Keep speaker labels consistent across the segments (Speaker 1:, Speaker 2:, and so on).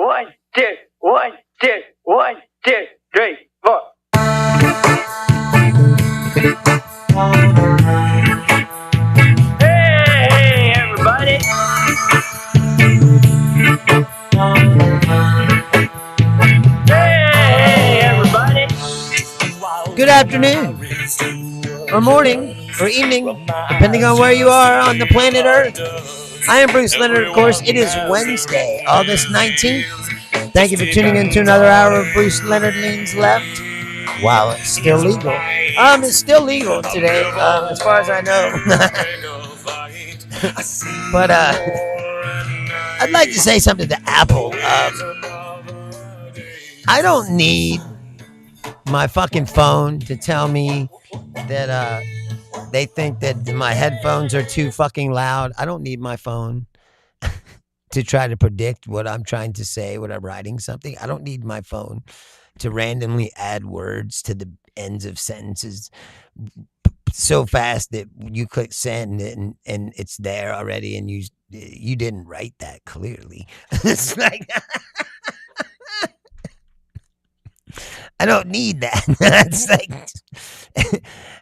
Speaker 1: 1, 2, 1, 2, 1, 2, 3, 4. Hey, everybody. Hey, everybody.
Speaker 2: Good afternoon, or morning, or evening, depending on where you are on the planet Earth. I am Bruce Leonard, of course. It is Wednesday, August 19th. Thank you for tuning in to another hour of Bruce Leonard Leans Left. While it's still legal. It's still legal today, as far as I know. But I'd like to say something to Apple. I don't need my fucking phone to tell me that they think that my headphones are too fucking loud. I don't need my phone to try to predict what I'm trying to say when I'm writing something. I don't need my phone to randomly add words to the ends of sentences so fast that you click send and it's there already, and you didn't write that clearly. It's like I don't need that. It's like,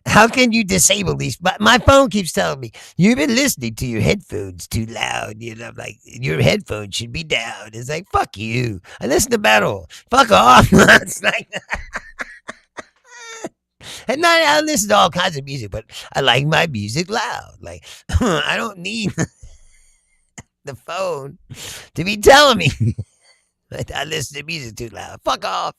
Speaker 2: how can you disable these? But my phone keeps telling me, you've been listening to your headphones too loud. You know, I'm like, your headphones should be down. It's like, fuck you. I listen to metal. Fuck off. It's like, at night I listen to all kinds of music, but I like my music loud. Like, I don't need the phone to be telling me I listen to music too loud. Fuck off.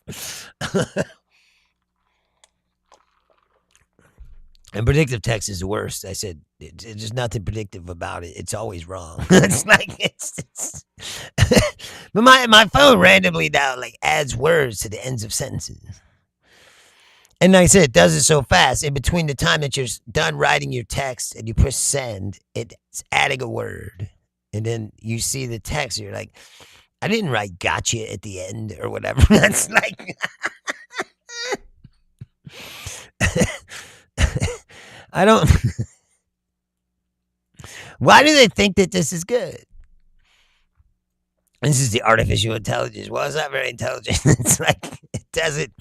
Speaker 2: And predictive text is the worst. I said, there's nothing predictive about it. It's always wrong. It's like, it's but my phone randomly now like adds words to the ends of sentences. And like I said, it does it so fast. In between the time that you're done writing your text and you push send, it's adding a word. And then you see the text, and you're like, I didn't write gotcha at the end or whatever. That's like, I don't. Why do they think that this is good? This is the artificial intelligence. Well, it's not very intelligent. It's like, it doesn't.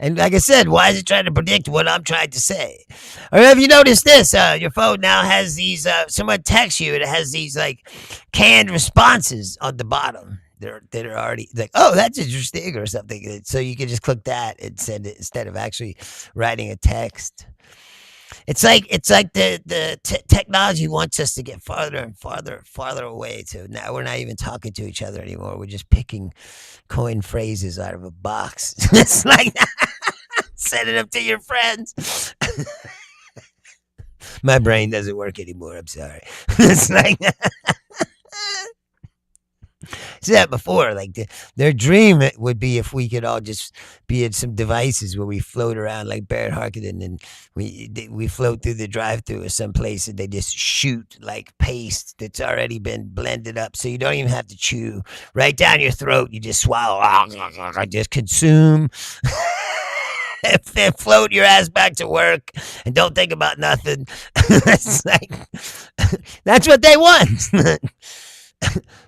Speaker 2: And like I said, why is it trying to predict what I'm trying to say? Or have you noticed this? Your phone now has these, someone texts you, and it has these like canned responses on the bottom. That are already like, oh, that's interesting or something. So you can just click that and send it instead of actually writing a text. It's like the technology wants us to get farther and farther away. To now, we're not even talking to each other anymore. We're just picking coin phrases out of a box. It's like sending them to your friends. My brain doesn't work anymore. I'm sorry. It's like. See that before, like their dream would be if we could all just be in some devices where we float around like Barrett Harkinen, and we float through the drive-through or someplace, and they just shoot like paste that's already been blended up, so you don't even have to chew right down your throat. You just swallow, just consume, and float your ass back to work, and don't think about nothing. It's like that's what they want.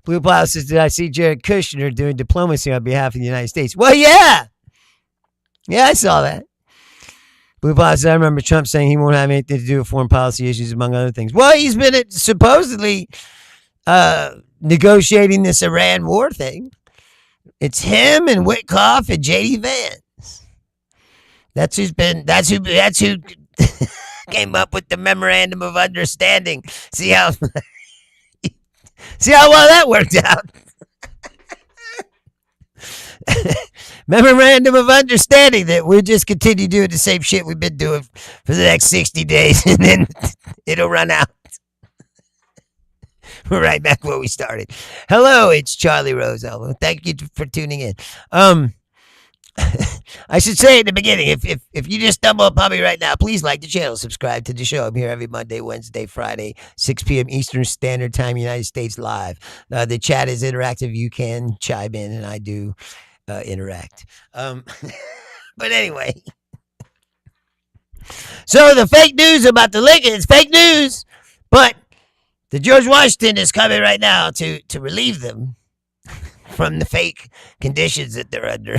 Speaker 2: Blue Plow says, did I see Jared Kushner doing diplomacy on behalf of the United States? Well, yeah. Yeah, I saw that. Blue Plow says, I remember Trump saying he won't have anything to do with foreign policy issues, among other things. Well, he's been supposedly negotiating this Iran war thing. It's him and Witkoff and J.D. Vance. That's who came up with the memorandum of understanding. See how well that worked out. Memorandum of understanding that we'll just continue doing the same shit we've been doing for the next 60 days, and then it'll run out. We're right back where we started. Hello, it's Charlie Rose-Elmo. Thank you for tuning in. I should say in the beginning, if you just stumble upon me right now, please like the channel, subscribe to the show. I'm here every Monday, Wednesday, Friday, 6 p.m. Eastern Standard Time, United States live. The chat is interactive. You can chime in, and I do interact. But anyway, so the fake news about the Lincoln is fake news, but the George Washington is coming right now to relieve them from the fake conditions that they're under.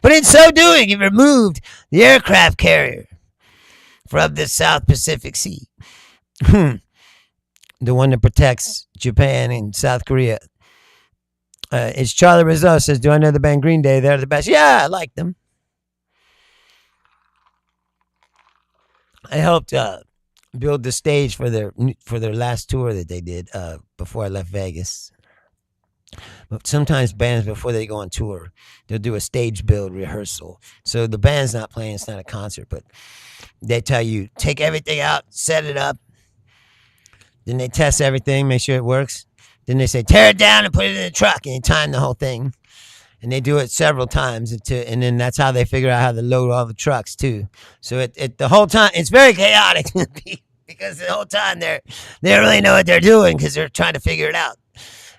Speaker 2: But in so doing, he removed the aircraft carrier from the South Pacific Sea, the one that protects Japan and South Korea. It's Charlie Rizzo says, "Do I know the band Green Day? They're the best." Yeah, I like them. I helped build the stage for their last tour that they did before I left Vegas. But sometimes bands, before they go on tour, they'll do a stage build rehearsal. So the band's not playing; it's not a concert, but they tell you take everything out, set it up. Then they test everything, make sure it works. Then they say tear it down and put it in the truck, and they time the whole thing. And they do it several times, and then that's how they figure out how to load all the trucks too. So it the whole time it's very chaotic because the whole time they don't really know what they're doing because they're trying to figure it out.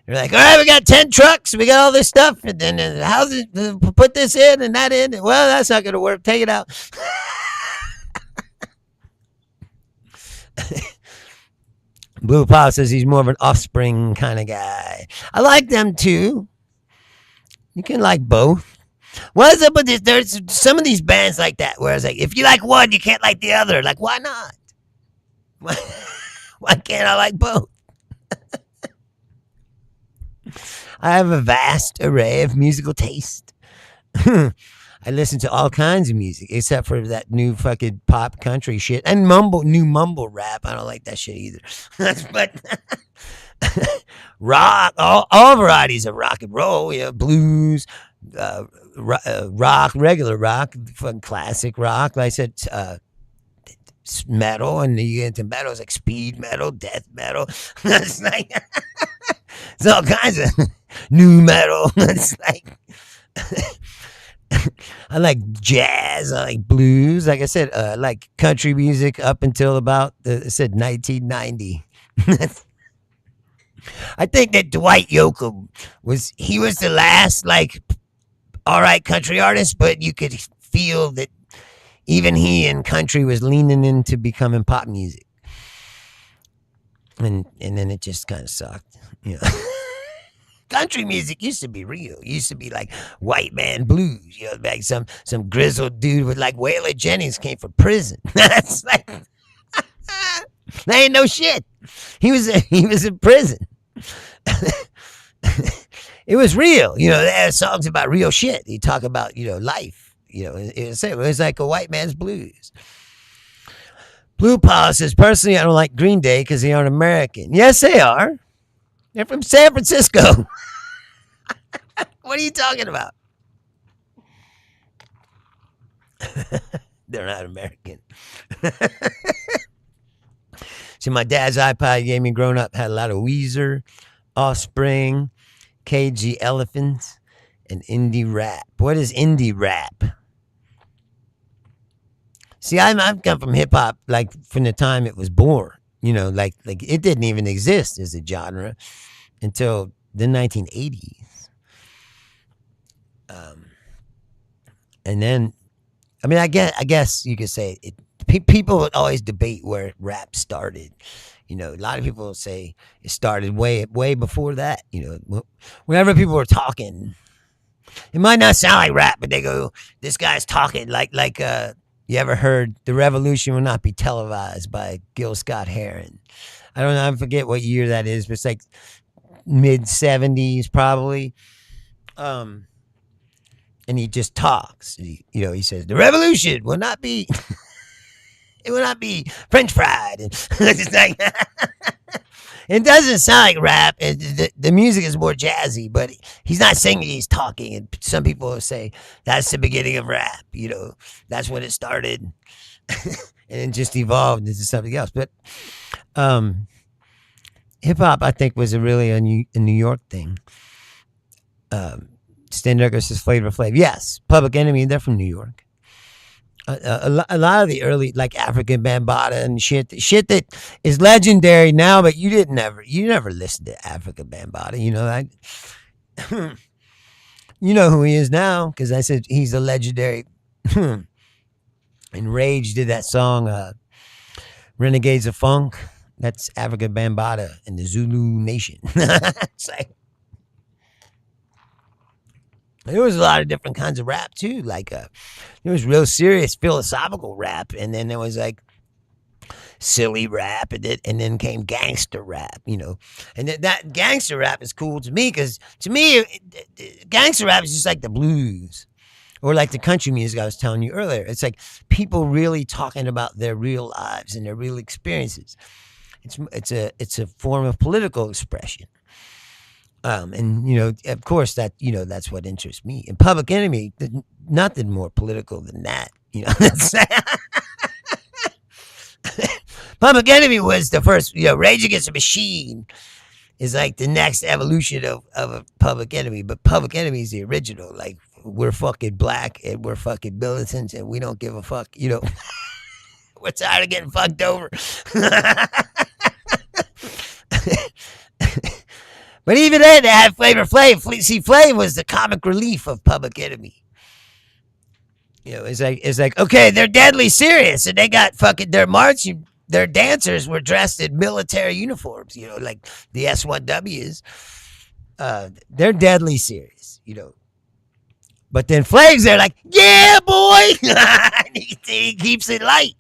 Speaker 2: They're like, all right, we got 10 trucks, we got all this stuff, and then how's it put this in and that in? Well, that's not going to work. Take it out. Blue Paul says he's more of an Offspring kind of guy. I like them too. You can like both. What is up with this? There's some of these bands like that where it's like, if you like one, you can't like the other. Like, why not? Why can't I like both? I have a vast array of musical taste. I listen to all kinds of music except for that new fucking pop country shit and new mumble rap. I don't like that shit either. But rock, all varieties of rock and roll, blues, rock, regular rock, fucking classic rock. Like I said, metal, and you get into metal, it's like speed metal, death metal. It's like it's all kinds of new metal. It's like I like jazz, I like blues. Like I said, I like country music up until about I said 1990. I think that Dwight Yoakam was the last like all right country artist, but you could feel that even he in country was leaning into becoming pop music. And then it just kind of sucked, Country music used to be real. It used to be like white man blues, like some grizzled dude with like Waylon Jennings came from prison. That's like that ain't no shit. He was in prison. It was real, they had songs about real shit. He talk about life, it was like a white man's blues. Blue Paw says, personally, I don't like Green Day because they aren't American. Yes, they are. They're from San Francisco. What are you talking about? They're not American. See, my dad's iPod he gave me growing up had a lot of Weezer, Offspring, KG Elephants, and indie rap. What is indie rap? See, I've come from hip hop like from the time it was born. Like it didn't even exist as a genre until the 1980s. And then, I mean, I guess you could say it. People would always debate where rap started. A lot of people say it started way before that. Whenever people were talking, it might not sound like rap, but they go, "This guy's talking like." You ever heard "The Revolution Will Not Be Televised" by Gil Scott-Heron? I don't know. I forget what year that is, but it's like mid-70s probably. And he just talks. He says, "The revolution will not be, it will not be French fried." And it's like, it doesn't sound like rap. The music is more jazzy, but he's not singing, he's talking. And some people will say that's the beginning of rap. That's when it started. And it just evolved into something else. But hip hop, I think, was really a New York thing. Stenderger says Flavor Flav. Yes, Public Enemy, they're from New York. A lot of the early like African Bambaataa and shit that is legendary now, but you never listened to African Bambaataa. You know who he is now because I said he's a legendary. And Rage did that song, Renegades of Funk. That's African Bambaataa and the Zulu Nation. It's like There was a lot of different kinds of rap too. Like there was real serious philosophical rap, and then there was like silly rap, and then came gangster rap. And that gangster rap is cool to me because to me, gangster rap is just like the blues or like the country music I was telling you earlier. It's like people really talking about their real lives and their real experiences. It's a form of political expression. And of course that's what interests me. And Public Enemy, nothing more political than that. That's Public Enemy was the first. Rage Against the Machine is like the next evolution of a Public Enemy, but Public Enemy is the original. Like we're fucking black and we're fucking militants and we don't give a fuck. We're tired of getting fucked over. But even then, they had Flavor Flav. See, Flav was the comic relief of Public Enemy. It's like okay, they're deadly serious, and they got fucking their marching. Their dancers were dressed in military uniforms. Like the S1Ws. They're deadly serious. But then Flav's there, like, yeah, boy. he keeps it light.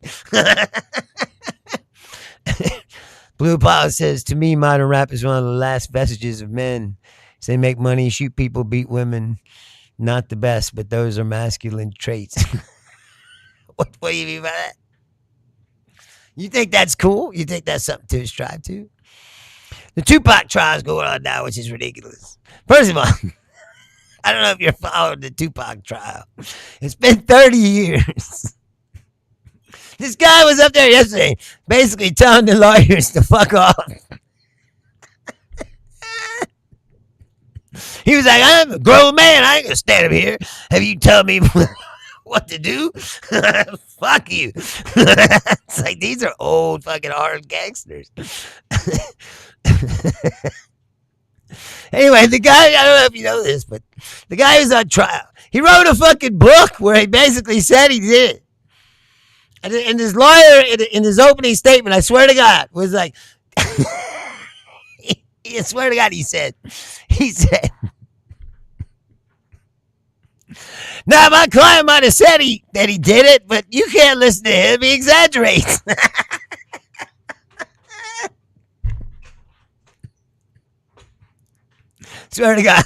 Speaker 2: Blue Power says, to me, modern rap is one of the last vestiges of men. They make money, shoot people, beat women. Not the best, but those are masculine traits. What do you mean by that? You think that's cool? You think that's something to strive to? The Tupac trial's going on now, which is ridiculous. First of all, I don't know if you're following the Tupac trial. It's been 30 years. This guy was up there yesterday basically telling the lawyers to fuck off. He was like, I'm a grown man. I ain't going to stand up here. Have you tell me what to do? Fuck you. It's like, these are old fucking hard gangsters. Anyway, the guy, I don't know if you know this, but the guy was on trial. He wrote a fucking book where he basically said he did it. And his lawyer, in his opening statement, I swear to God, was like, I swear to God, he said, now my client might have said that he did it, but you can't listen to him. He exaggerates. Swear to God.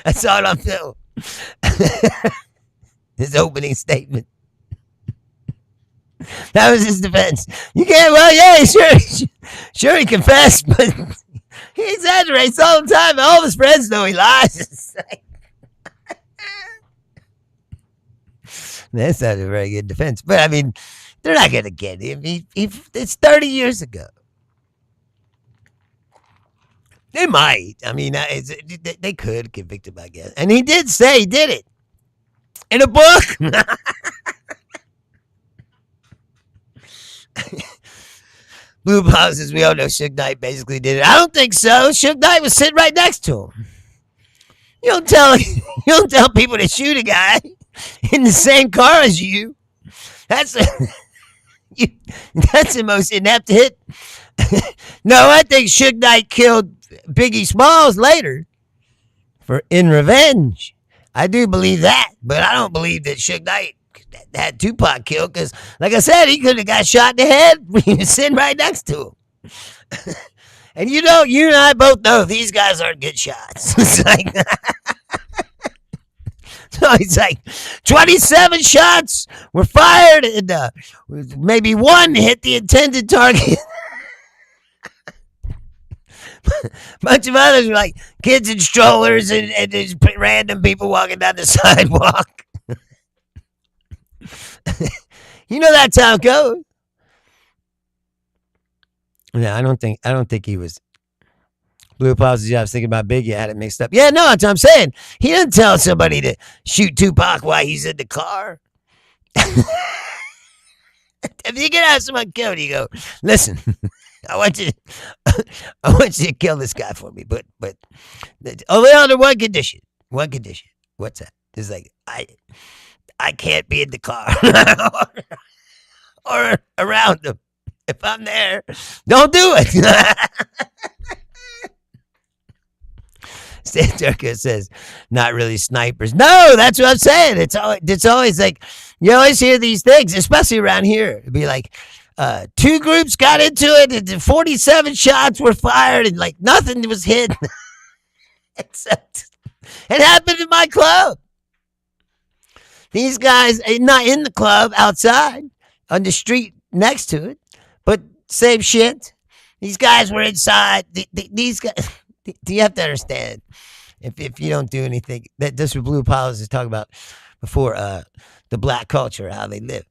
Speaker 2: I saw it on film. His opening statement. That was his defense. You can't, well, yeah, sure he confessed, but he exaggerates all the time. All of his friends know he lies. That's not a very good defense. But, I mean, they're not going to get him. It's 30 years ago. They might. I mean, they could convict him, I guess. And he did say he did it. In a book. Blue Power says, we all know Suge Knight basically did it. I don't think so. Suge Knight was sitting right next to him. You don't tell people to shoot a guy in the same car as you. That's the most inept hit. No, I think Suge Knight killed Biggie Smalls later in revenge. I do believe that, but I don't believe that Suge Knight had Tupac killed because, like I said, he could have got shot in the head. He was sitting right next to him. And you and I both know these guys aren't good shots. It's like, so it's like 27 shots were fired and maybe one hit the intended target. Bunch of others were like kids in strollers and just random people walking down the sidewalk. That's how it goes. Yeah, I don't think he was. Blue Positive, I was thinking about Biggie. I had it mixed up. Yeah, no, that's what I'm saying. He didn't tell somebody to shoot Tupac while he's in the car. If you can have someone killed, you go, listen, I want you to kill this guy for me, but only under one condition. One condition. What's that? It's like I can't be in the car or around him. If I'm there, don't do it. Stan Turco says, not really snipers. No, that's what I'm saying. It's always like, you always hear these things, especially around here. It'd be like, two groups got into it, and 47 shots were fired, and like nothing was hit. Except it happened in my club. These guys are not in the club, outside on the street next to it, but same shit. These guys were inside. These guys, do you have to understand? If you don't do anything, that's what Blue Apollos is talking about before, the black culture, how they live.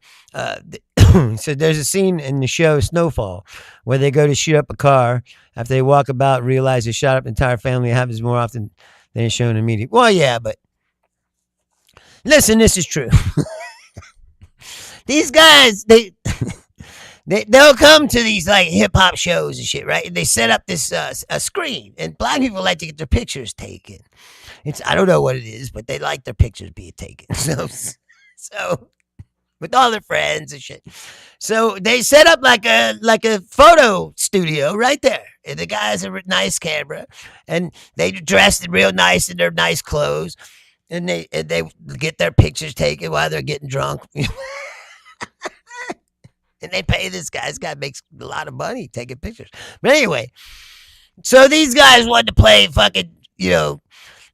Speaker 2: So there's a scene in the show Snowfall where they go to shoot up a car. After they walk about, realize they shot up the entire family. It happens more often than it's shown in the media. Well, yeah, but listen, this is true. These guys, they'll come to these like hip hop shows and shit, right? And they set up this a screen, and black people like to get their pictures taken. I don't know what it is, but they like their pictures being taken. So with all their friends and shit. So they set up like a photo studio right there. And the guy has a nice camera, and they dressed real nice in their nice clothes, and they get their pictures taken while they're getting drunk. And they pay this guy. This guy makes a lot of money taking pictures. But anyway, so these guys wanted to play fucking,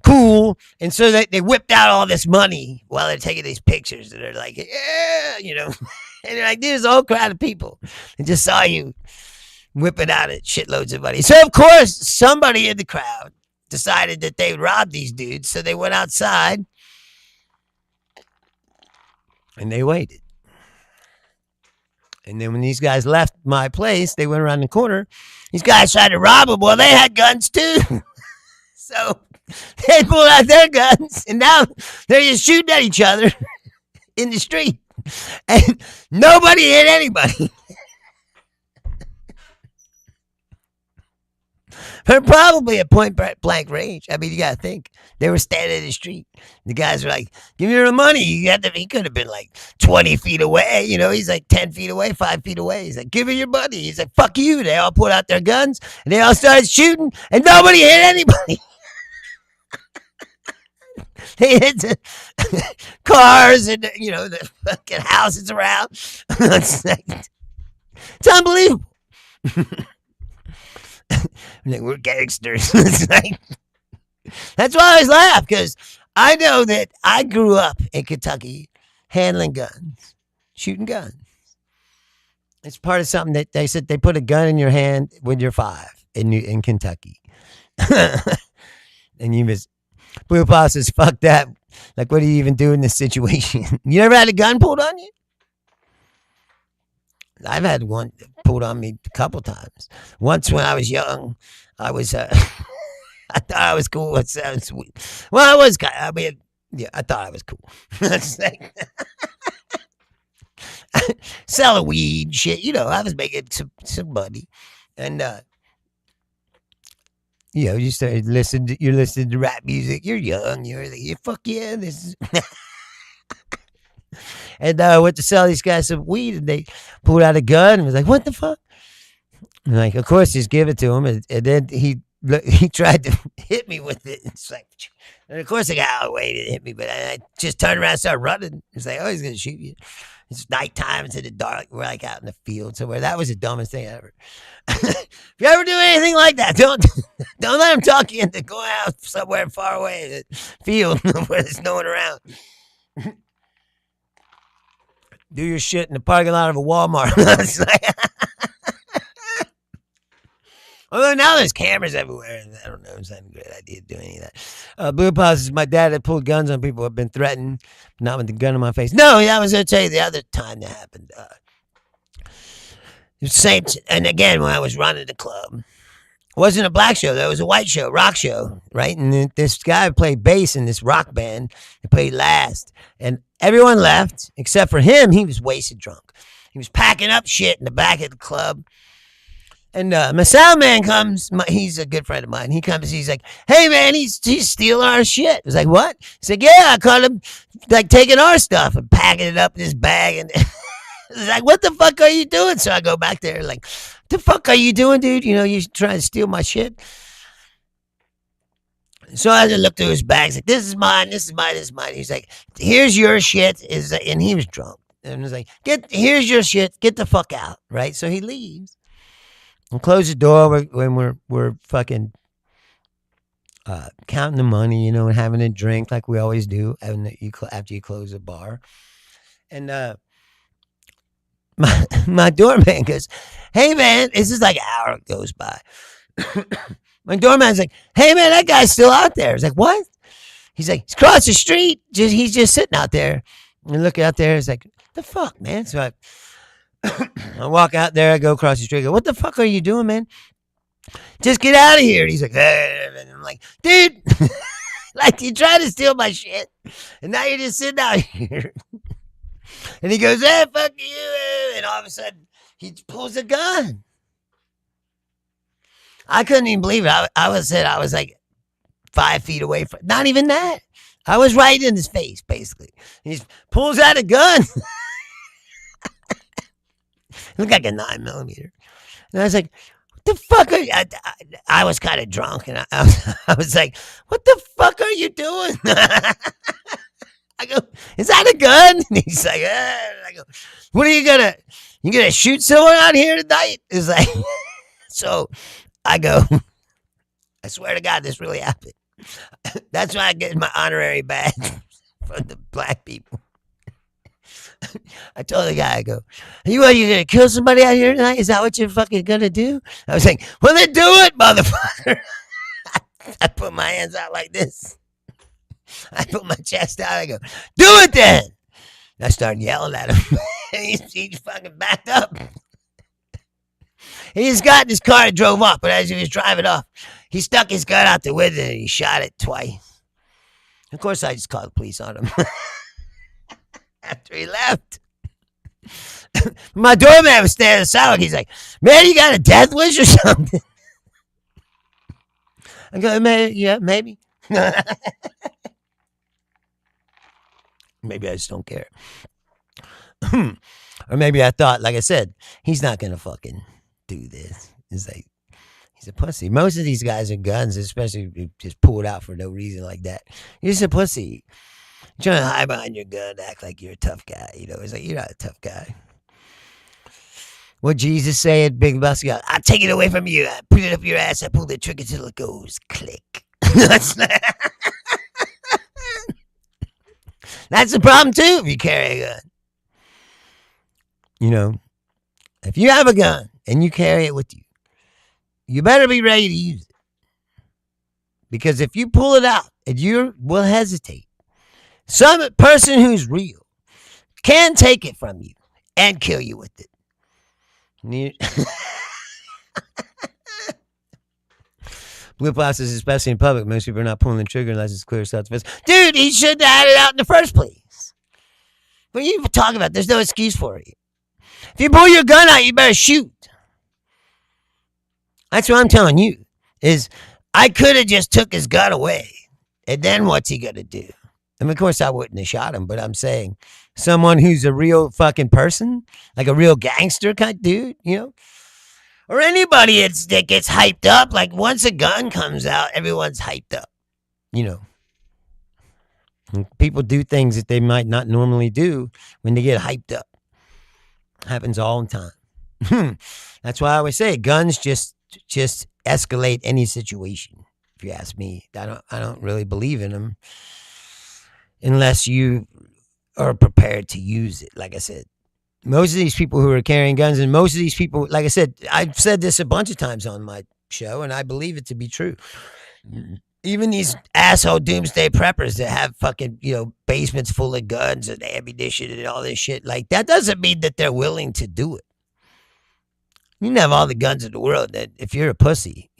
Speaker 2: cool. And so they whipped out all this money while they're taking these pictures. And they're like, yeah, And they're like, there's a whole crowd of people that just saw you whipping out at shitloads of money. So, of course, somebody in the crowd decided that they would rob these dudes. So they went outside and they waited. And then when these guys left my place, they went around the corner. These guys tried to rob them. Well, they had guns too. So they pulled out their guns, and now they're just shooting at each other in the street. And nobody hit anybody. They're probably at point blank range. I mean, you got to think. They were standing in the street. The guys were like, give me your money. He could have been like 20 feet away. He's like 10 feet away, 5 feet away. He's like, give me your money. He's like, fuck you. They all pulled out their guns, and they all started shooting, and nobody hit anybody. They hit the cars and, the fucking houses around. It's unbelievable. Like, we're gangsters. That's why I always laugh, because I know that I grew up in Kentucky handling guns, shooting guns. It's part of something that they said they put a gun in your hand when you're 5 in Kentucky. And you miss. Blue Paw says, fuck that. Like, what do you even do in this situation? You never had a gun pulled on you? I've had one pulled on me a couple times. Once when I was young, I was, I thought I was cool. Well, I was, I thought I was cool. Selling weed, shit. I was making some money. And, you started you're listening to rap music. You're young. You're like, fuck yeah, this is. And I went to sell these guys some weed, and they pulled out a gun and was like, what the fuck? And like, of course, just give it to him. And then he tried to hit me with it. It's like, and of course, the guy out of the way didn't hit me, but I just turned around and started running. It's like, oh, he's going to shoot you. It's nighttime. It's in the dark. We're like out in the field somewhere. That was the dumbest thing ever. If you ever do anything like that, don't let him talk you into going out somewhere far away in the field where there's no one around. Do your shit in the parking lot of a Walmart. Although now there's cameras everywhere, and I don't know, it's not a great idea to do any of that. Blue Paw says, my dad had pulled guns on people who have been threatened, not with the gun in my face. No, I was going to tell you the other time that happened. Same, and again, when I was running the club, it wasn't a black show, though. It was a white show, rock show, right? And this guy played bass in this rock band. He played last. And everyone left, except for him. He was wasted drunk. He was packing up shit in the back of the club. And my sound man comes. He's a good friend of mine. He comes. He's like, hey, man, he's stealing our shit. I was like, what? He's like, yeah, I caught him like taking our stuff and packing it up in his bag. And it's like, what the fuck are you doing? So I go back there like, what the fuck are you doing, dude? You trying to steal my shit? So I just looked through his bags, like, this is mine, this is mine, this is mine. He's like, here's your shit. And he was drunk. And he's like, here's your shit. Get the fuck out. Right? So he leaves and closes the door when we're fucking counting the money, and having a drink like we always do after you close the bar. And my doorman goes, hey, man, this is like an hour goes by. My doorman's like, hey, man, that guy's still out there. It's like, what? He's like, he's across the street. He's just sitting out there. And look out there. It's like, the fuck, man? So I walk out there. I go across the street. I go, what the fuck are you doing, man? Just get out of here. And he's like, and I'm like, dude, like, you tried to steal my shit. And now you're just sitting out here. And he goes, hey, fuck you. And all of a sudden, he pulls a gun. I couldn't even believe it. I was like 5 feet away from, not even that. I was right in his face, basically. He pulls out a gun. It looked like a 9mm. And I was like, what the fuck are you? I was kind of drunk, and I was like, what the fuck are you doing? I go, is that a gun? And he's like, I go, what are you gonna shoot someone out here tonight? It's like, so I go, I swear to God, this really happened. That's why I get my honorary badge from the black people. I told the guy, I go, you gonna kill somebody out here tonight? Is that what you're fucking gonna do? I was like, well, then do it, motherfucker. I put my hands out like this. I put my chest out. I go, do it then. And I started yelling at him. He fucking backed up. He just got in his car and drove off. But as he was driving off, he stuck his gun out the window and he shot it twice. Of course, I just called the police on him. After he left. My doorman was standing aside. He's like, man, you got a death wish or something? I go, yeah, maybe. Maybe I just don't care. Or maybe I thought, like I said, he's not going to fucking do this. It's like, he's a pussy. Most of these guys are guns, especially if you just pull it out for no reason like that. You're just a pussy. You're trying to hide behind your gun, act like you're a tough guy. It's like, you're not a tough guy. What Jesus said, Big Boss guy, I take it away from you. I put it up your ass. I pull the trigger till it goes click. That's the problem too if you carry a gun. If you have a gun and you carry it with you, you better be ready to use it. Because if you pull it out and you will hesitate, some person who's real can take it from you and kill you with it. Blue process, especially in public, most people are not pulling the trigger unless it's clear self-defense. Dude, he should have had it out in the first place. What are you talking about? There's no excuse for it. If you pull your gun out, you better shoot. That's what I'm telling you. Is I could have just took his gun away, and then what's he gonna do? And of course, I wouldn't have shot him. But I'm saying someone who's a real fucking person, like a real gangster kind of dude, or anybody that gets hyped up. Like once a gun comes out, everyone's hyped up. And people do things that they might not normally do when they get hyped up. Happens all the time. That's why I always say guns just escalate any situation. If you ask me, I don't really believe in them unless you are prepared to use it. Like I said, most of these people who are carrying guns, and most of these people, like I said, I've said this a bunch of times on my show, and I believe it to be true. Even these asshole doomsday preppers that have fucking, basements full of guns and ammunition and all this shit, like that doesn't mean that they're willing to do it. You can have all the guns in the world. That if you're a pussy,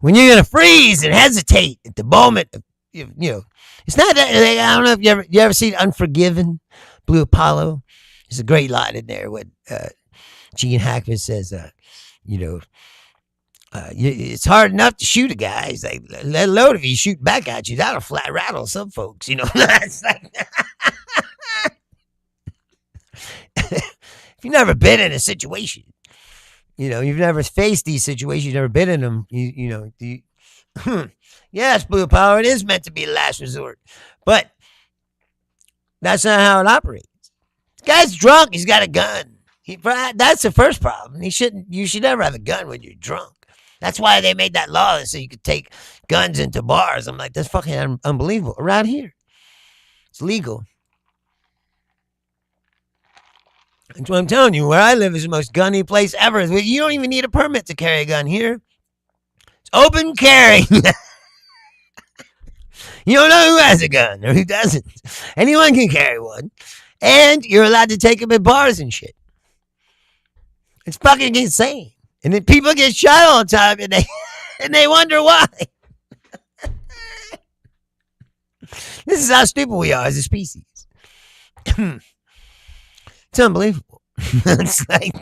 Speaker 2: when you're gonna freeze and hesitate at the moment, it's not that. I don't know if you ever seen Unforgiven, Blue Apollo. There's a great line in there when Gene Hackman says, it's hard enough to shoot a guy. He's like, let alone if he shoot back at you, that'll flat rattle some folks. It's like. If you've never been in a situation You've never faced these situations. You've never been in them. Yes, Blue Power, it is meant to be a last resort. But that's not how it operates. This guy's drunk. He's got a gun. That's the first problem. You should never have a gun when you're drunk. That's why they made that law so you could take guns into bars. I'm like, that's fucking unbelievable. Around here, it's legal. That's what I'm telling you. Where I live is the most gunny place ever. You don't even need a permit to carry a gun here. It's open carry. You don't know who has a gun or who doesn't. Anyone can carry one. And you're allowed to take them in bars and shit. It's fucking insane. And then people get shot all the time and they wonder why. This is how stupid we are as a species. It's unbelievable. It's like,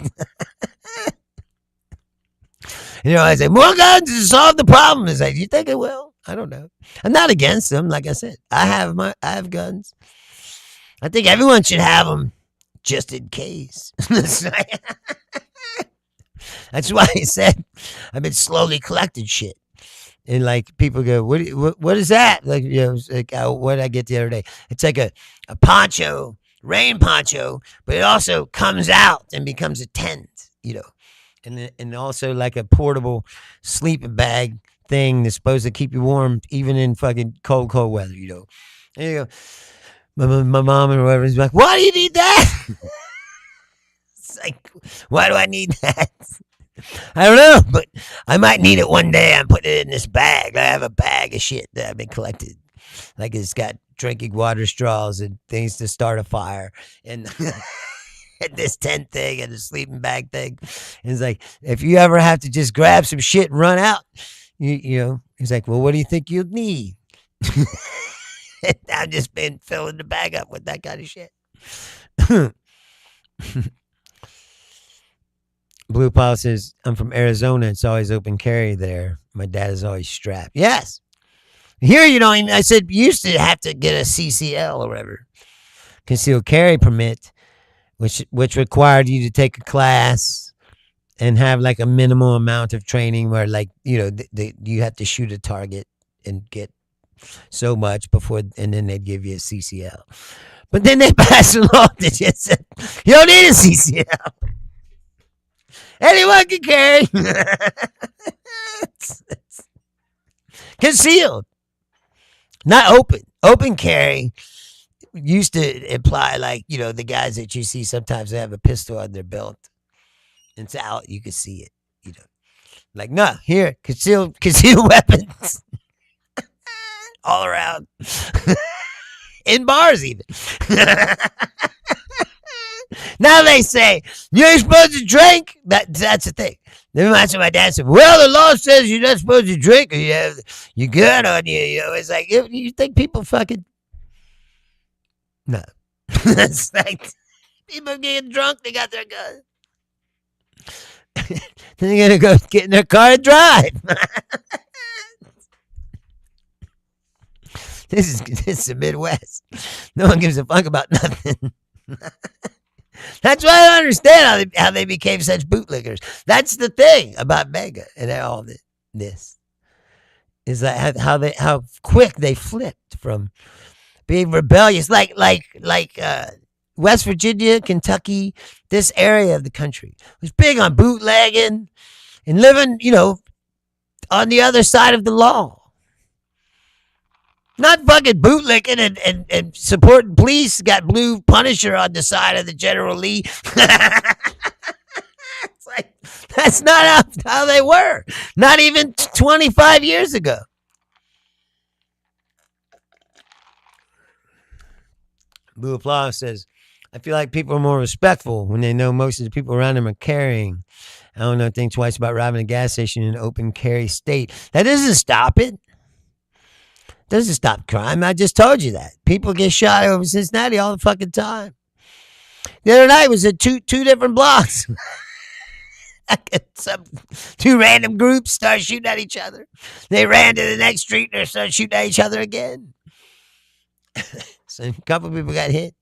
Speaker 2: I say, more guns to solve the problem. It's like, you think it will? I don't know. I'm not against them. Like I said, I have guns. I think everyone should have them just in case. That's why I said I've been slowly collecting shit. And like people go, what is that? Like, it's like, what did I get the other day? It's like a poncho, rain poncho, but it also comes out and becomes a tent, and also like a portable sleeping bag thing that's supposed to keep you warm even in fucking cold weather, And you go, my mom or whatever is like, why do you need that? It's like, why do I need that? I don't know, but I might need it one day. I'm putting it in this bag. I have a bag of shit that I've been collected. Like it's got drinking water straws and things to start a fire and, and this tent thing and the sleeping bag thing. And it's like, if you ever have to just grab some shit and run out, he's like, well, what do you think you'll need? I've just been filling the bag up with that kind of shit. Blue Pile says, I'm from Arizona. It's always open carry there. My dad is always strapped. Yes. Here you don't even, I said, you used to have to get a CCL or whatever, concealed carry permit, which required you to take a class and have like a minimal amount of training where like, you have to shoot a target and get so much before, and then they'd give you a CCL. But then they passed a law that just said, you don't need a CCL. Anyone can carry. It's concealed. Not open. Open carry used to imply like, the guys that you see sometimes they have a pistol on their belt. It's out. You can see it. Like, no, here, concealed weapons. All around. In bars even. Now they say, you ain't supposed to drink. That's the thing. Then my dad said, well, the law says you're not supposed to drink or you have your gun on you. It's like, you think people fucking... No. It's like, people getting drunk, they got their gun. Then they're going to go get in their car and drive. This is the Midwest. No one gives a fuck about nothing. That's why I don't understand how they became such bootlickers. That's the thing about Mega and all this is that how quick they flipped from being rebellious, like West Virginia, Kentucky, this area of the country was big on bootlegging and living, on the other side of the law. Not fucking bootlicking and supporting police. Got blue Punisher on the side of the General Lee. It's like, that's not how they were. Not even 25 years ago. Blue Applause says, I feel like people are more respectful when they know most of the people around them are carrying. I don't think twice about robbing a gas station in an open carry state. That doesn't stop it. Doesn't stop crime. I just told you that. People get shot over Cincinnati all the fucking time. The other night was at two different blocks. Some two random groups started shooting at each other. They ran to the next street and they started shooting at each other again. So a couple people got hit.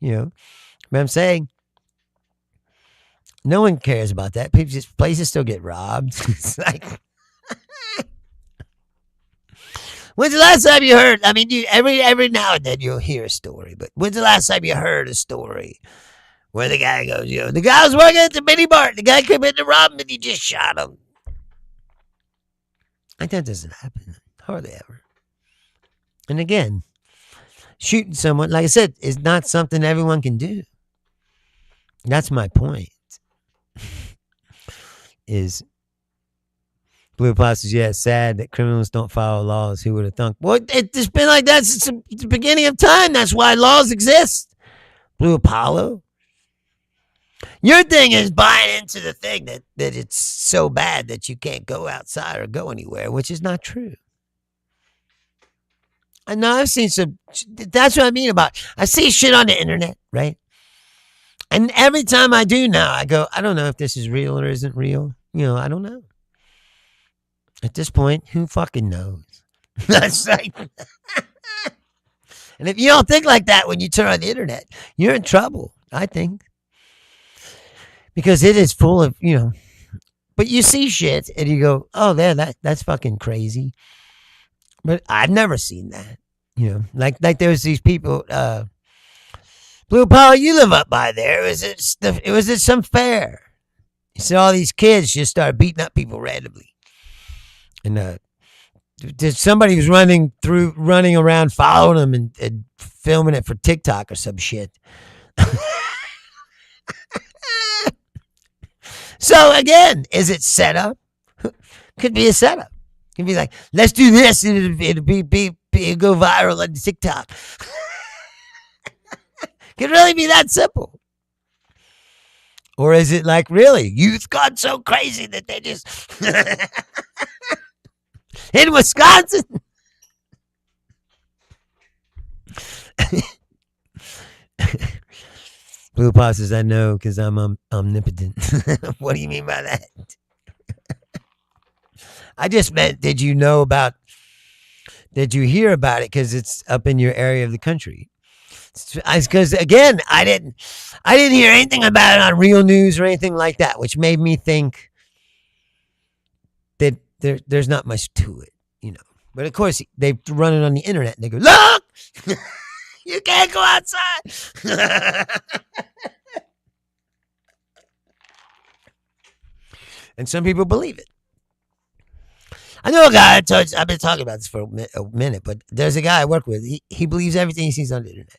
Speaker 2: But I'm saying, No one cares about that. Places still get robbed. It's like, when's the last time you heard? I mean, every now and then you'll hear a story, but when's the last time you heard a story where the guy goes, the guy was working at the mini mart, the guy came in to rob him, and he just shot him. Like, that doesn't happen hardly ever. And again, shooting someone, like I said, is not something everyone can do. That's my point. Is Blue Plus says, yeah, it's sad that criminals don't follow laws. Who would have thunk? Well, it's been like that since the beginning of time. That's why laws exist. Blue Apollo. Your thing is buying into the thing that it's so bad that you can't go outside or go anywhere, which is not true. I know I've seen some, that's what I mean about, I see shit on the internet, right? And every time I do now, I go, I don't know if this is real or isn't real. I don't know. At this point, who fucking knows? That's like, and if you don't think like that when you turn on the internet, you're in trouble, I think. Because it is full of, but you see shit and you go, oh, that's fucking crazy. But I've never seen that, like there's these people, Blue Apollo, you live up by there. It was at some fair. You see all these kids just start beating up people randomly. And somebody was running around following them and filming it for TikTok or some shit. So again, is it set up? Could be a setup. Could be like, let's do this and it'll go viral on TikTok. Could really be that simple. Or is it like, really, youth gone so crazy that they just in Wisconsin? Blue Paw says, I know because I'm omnipotent. What do you mean by that? I just meant, did you hear about it because it's up in your area of the country? Because again, I didn't hear anything about it on real news or anything like that, which made me think that there's not much to it, But of course, they run it on the internet and they go, look, you can't go outside. And some people believe it. I know a guy, I've been talking about this for a minute, but there's a guy I work with. He believes everything he sees on the internet.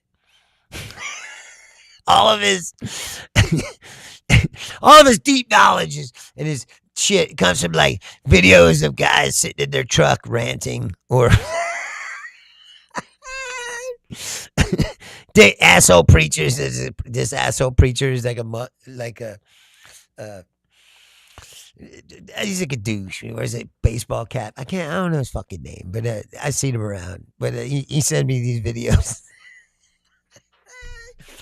Speaker 2: all of his deep knowledge and his shit comes from like videos of guys sitting in their truck ranting or the asshole preachers. This asshole preacher is like he's like a douche. He wears a baseball cap. I don't know his fucking name, but I seen him around. But he sent me these videos.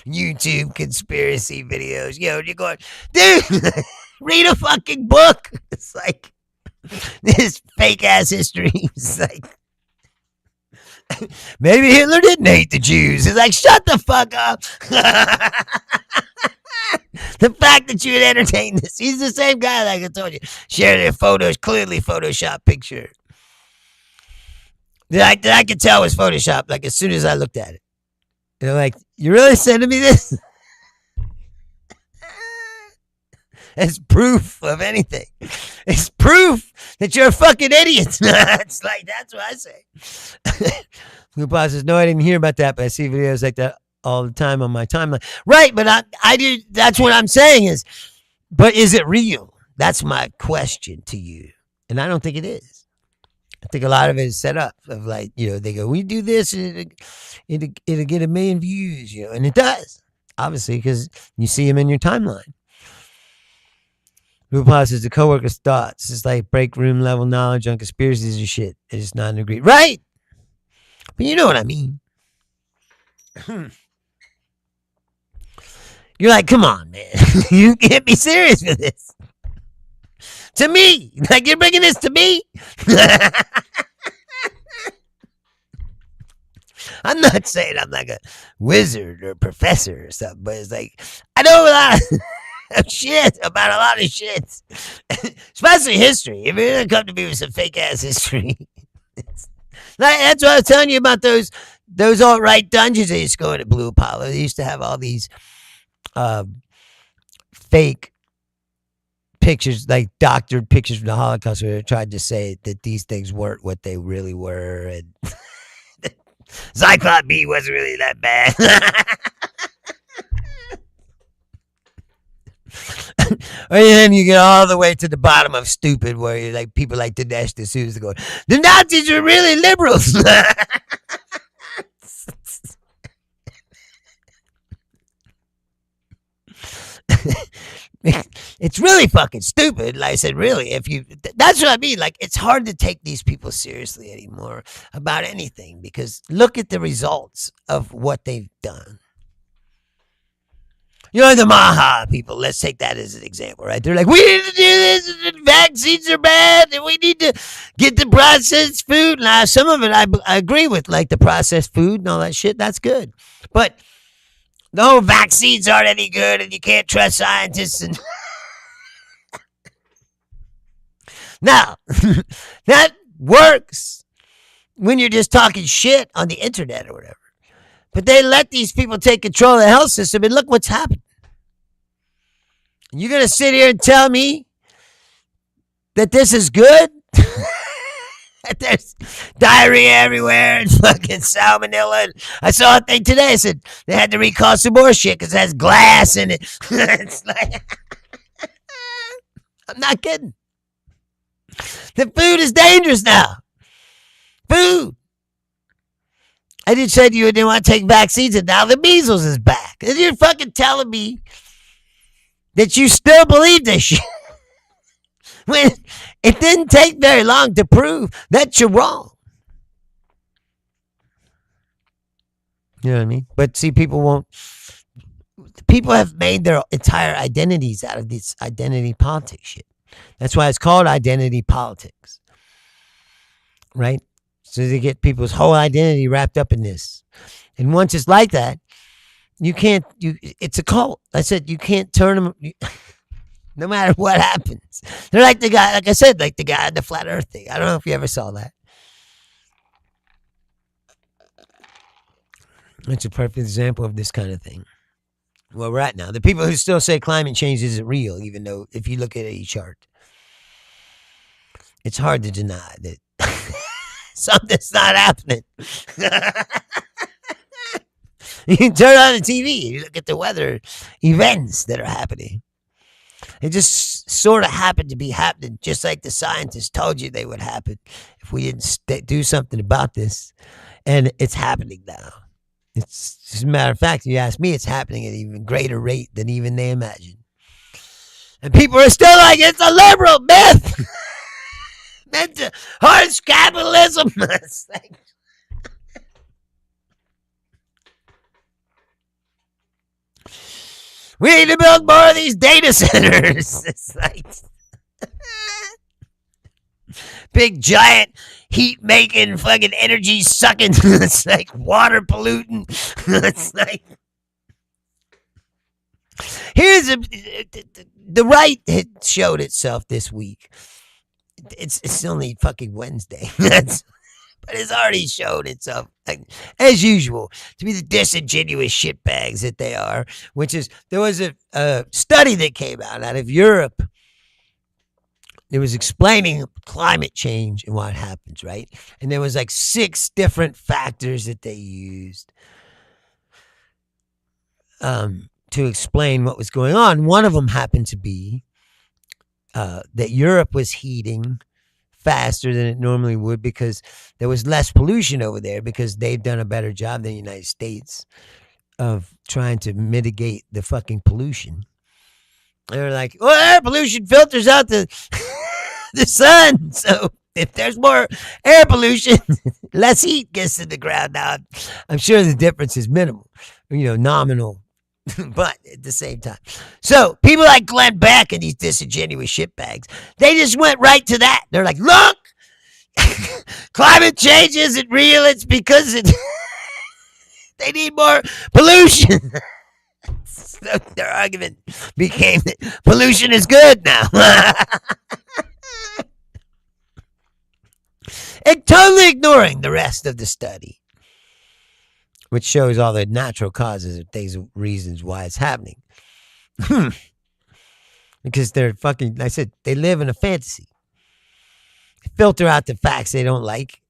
Speaker 2: YouTube conspiracy videos. You're going, dude, read a fucking book. It's like this fake ass history. It's like maybe Hitler didn't hate the Jews. It's like, shut the fuck up. The fact that you would entertain this. He's the same guy, like I told you, sharing their photos, clearly Photoshop picture that I could tell was Photoshop, like as soon as I looked at it. They're like, you really sending me this? As proof of anything. It's proof that you're a fucking idiot. It's like, that's what I say. Blue Paw says, no, I didn't hear about that, but I see videos like that all the time on my timeline. Right, but I do. That's what I'm saying is, but is it real? That's my question to you. And I don't think it is. I think a lot of it is set up of like, they go, we do this and it'll get 1 million views, and it does, obviously, because you see them in your timeline. Blue Paw says the coworker's thoughts. It's like break room level knowledge on conspiracies and shit. It's not an agree. Right. But you know what I mean. You're like, come on, man. You can't be serious with this. To me. Like, you're bringing this to me? I'm not saying I'm like a wizard or professor or something, but it's like, I know a lot. of shit about a lot of shit, especially history. If you're gonna come to me with some fake ass history, that's what I was telling you about those alt right dungeons they used to go into Blue Apollo. They used to have all these fake pictures, like doctored pictures from the Holocaust, where they tried to say that these things weren't what they really were, and Zyklon B wasn't really that bad. Or then you get all the way to the bottom of stupid, where you're like people like Dinesh D'Souza going, the Nazis were really liberals. It's really fucking stupid. Like I said, really, that's what I mean. Like, it's hard to take these people seriously anymore about anything, because look at the results of what they've done. You know, the Maha people, let's take that as an example, right? They're like, we need to do this, and the vaccines are bad, and we need to get the processed food. Now, some of it I agree with, like the processed food and all that shit, that's good. But no, vaccines aren't any good, and you can't trust scientists. And now, that works when you're just talking shit on the internet or whatever. But they let these people take control of the health system, and look what's happened. You're going to sit here and tell me that this is good? That there's diarrhea everywhere and fucking salmonella. And I saw a thing today. I said they had to recall some more shit because it has glass in it. It's like, I'm not kidding. The food is dangerous now. Food. I just said you didn't want to take vaccines, and now the measles is back. And you're fucking telling me that you still believe this shit. When it didn't take very long to prove that you're wrong. You know what I mean? But see, people have made their entire identities out of this identity politics shit. That's why it's called identity politics. Right? So they get people's whole identity wrapped up in this. And once it's like that, it's a cult. I said, you can't turn them, no matter what happens. They're like the guy, like I said, like the guy on the flat earth thing. I don't know if you ever saw that. It's a perfect example of this kind of thing. Where we're at now. The people who still say climate change isn't real, even though if you look at a chart, it's hard to deny that something's not happening. You can turn on the TV, you look at the weather events that are happening. It just sort of happened to be happening, just like the scientists told you they would happen if we didn't do something about this. And it's happening now. It's just a matter of fact, if you ask me, it's happening at an even greater rate than even they imagined. And people are still like, it's a liberal myth. Meant to harsh capitalism. It's like, we need to build more of these data centers. It's like big, giant, heat-making, fucking energy-sucking. It's like water polluting. It's like, here's the right showed itself this week. It's only fucking Wednesday. But it's already showed itself, like, as usual, to be the disingenuous shitbags that they are, which is, there was a study that came out of Europe. It was explaining climate change and what happens, right? And there was like 6 different factors that they used to explain what was going on. One of them happened to be that Europe was heating faster than it normally would because there was less pollution over there, because they've done a better job than the United States of trying to mitigate the fucking pollution. They're like, well, air pollution filters out the sun. So if there's more air pollution, less heat gets to the ground. Now, I'm sure the difference is minimal, nominal, but at the same time. So people like Glenn Beck and these disingenuous shitbags, they just went right to that. They're like, look, climate change isn't real. It's because they need more pollution. So their argument became that pollution is good now. And totally ignoring the rest of the study, which shows all the natural causes of things, reasons why it's happening. Because they're fucking, I said, they live in a fantasy. They filter out the facts they don't like.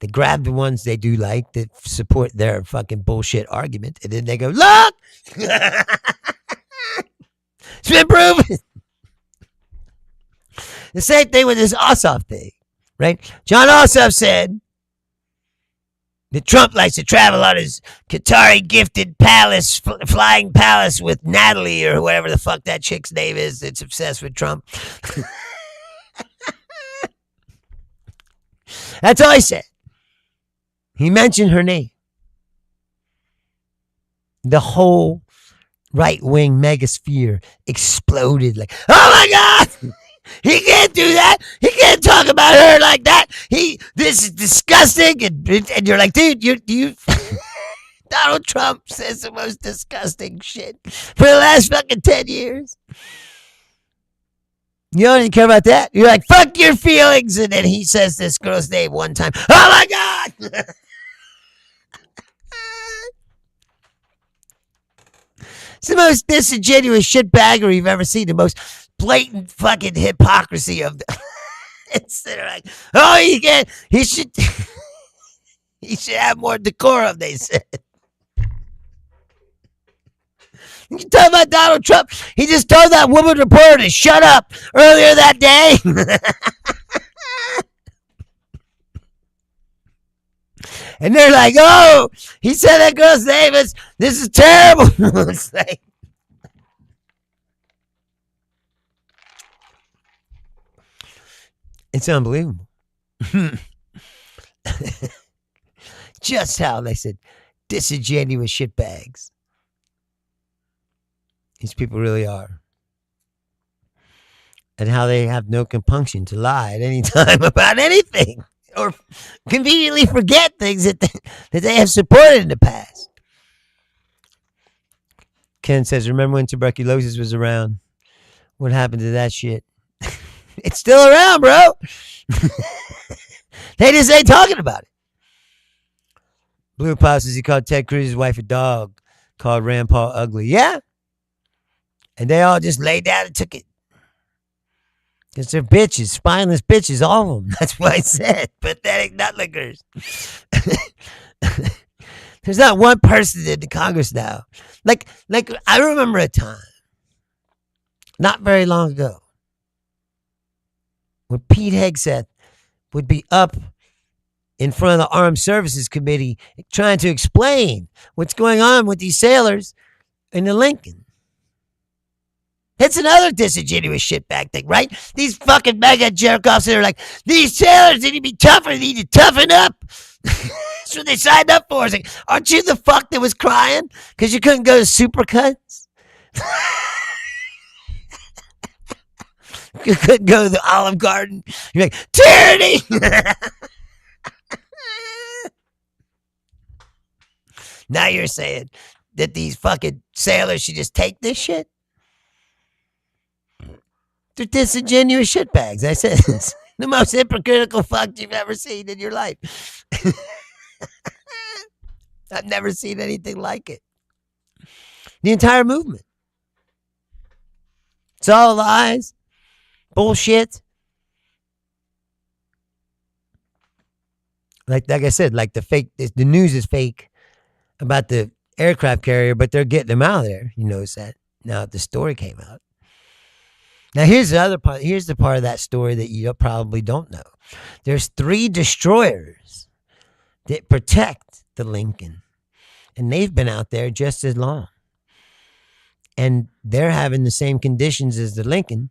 Speaker 2: They grab the ones they do like that support their fucking bullshit argument. And then they go, look! It's been proven. The same thing with this Ossoff thing, right? John Ossoff said that Trump likes to travel on his Qatari gifted palace, flying palace with Natalie or whatever the fuck that chick's name is that's obsessed with Trump. That's all he said. He mentioned her name. The whole right-wing megasphere exploded like, oh my God! He can't do that. He can't talk about her like that. This is disgusting. And you're like, dude, you Donald Trump says the most disgusting shit for the last fucking 10 years. You don't even care about that. You're like, fuck your feelings. And then he says this girl's name one time. Oh my God. It's the most disingenuous shitbaggery you've ever seen. The most blatant fucking hypocrisy of the. It's like, oh, he should have more decorum, they said. You talk about Donald Trump. He just told that woman reporter to shut up earlier that day. And they're like, oh, he said that girl's name is, this is terrible. It's like, it's unbelievable. Just how they said disingenuous shitbags these people really are. And how they have no compunction to lie at any time about anything. Or conveniently forget things that they have supported in the past. Ken says, remember when tuberculosis was around? What happened to that shit? It's still around, bro. They just ain't talking about it. Blue Pop says he called Ted Cruz's wife a dog. Called Rand Paul ugly. Yeah. And they all just laid down and took it. Because they're bitches, spineless bitches, all of them. That's what I said. Pathetic nutlickers. There's not one person in the Congress now. Like I remember a time, not very long ago, when Pete Hegseth would be up in front of the Armed Services Committee trying to explain what's going on with these sailors in the Lincoln. It's another disingenuous shitbag thing, right? These fucking mega jerk-offs that are like, these sailors need to be tougher, they need to toughen up. That's what they signed up for. It's like, aren't you the fuck that was crying because you couldn't go to Supercuts? You couldn't go to the Olive Garden. You're like, tyranny! Now you're saying that these fucking sailors should just take this shit? They're disingenuous shitbags. I said this. The most hypocritical fuck you've ever seen in your life. I've never seen anything like it. The entire movement. It's all lies. Bullshit. Like I said, like the news is fake about the aircraft carrier, but they're getting them out of there. You notice that now the story came out. Now, here's the other part. Here's the part of that story that you probably don't know. There's 3 destroyers that protect the Lincoln, and they've been out there just as long. And they're having the same conditions as the Lincoln,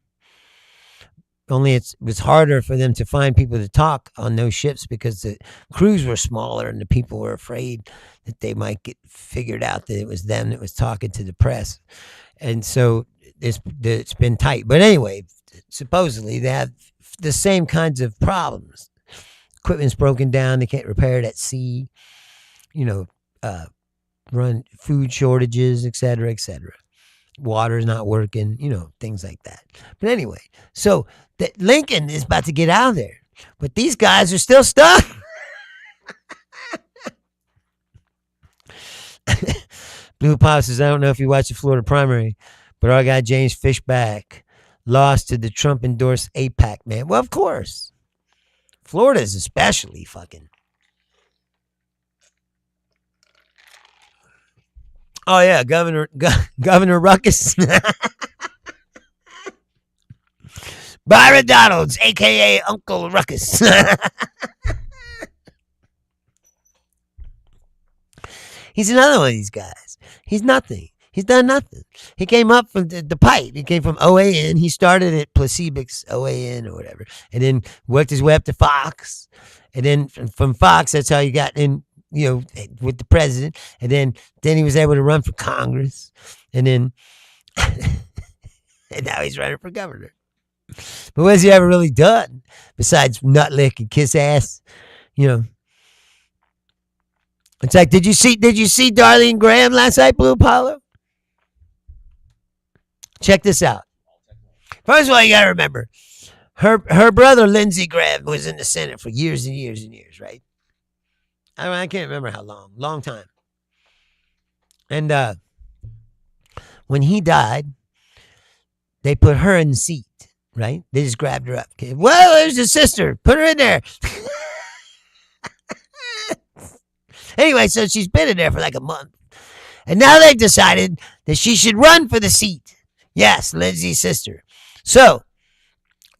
Speaker 2: only it was harder for them to find people to talk on those ships because the crews were smaller and the people were afraid that they might get figured out that it was them that was talking to the press. And so it's been tight. But anyway, supposedly they have the same kinds of problems. Equipment's broken down. They can't repair it at sea. Run food shortages, et cetera, et cetera. water's not working, things like that. But anyway, so Lincoln is about to get out of there, but these guys are still stuck. Blue Pop says, I don't know if you watched the Florida primary, but our guy James Fishback lost to the Trump-endorsed AIPAC man. Well, of course. Florida is especially fucking. Oh, yeah, Governor Ruckus. Byron Donalds, a.k.a. Uncle Ruckus. He's another one of these guys. He's nothing. He's done nothing. He came up from the pipe. He came from OAN. He started at Placebix OAN or whatever, and then worked his way up to Fox. And then from Fox, that's how he got in, with the president. And then he was able to run for Congress. And then, and now he's running for governor. But what has he ever really done besides nut lick and kiss ass? It's like, did you see Darlene Graham last night, Blue Apollo? Check this out. First of all, you got to remember, her brother, Lindsey Graham, was in the Senate for years and years and years, right? I can't remember how long time. And when he died, they put her in the seat, right? They just grabbed her up. Okay? Well, there's his sister. Put her in there. Anyway, so she's been in there for like a month. And now they've decided that she should run for the seat. Yes, Lindsay's sister. So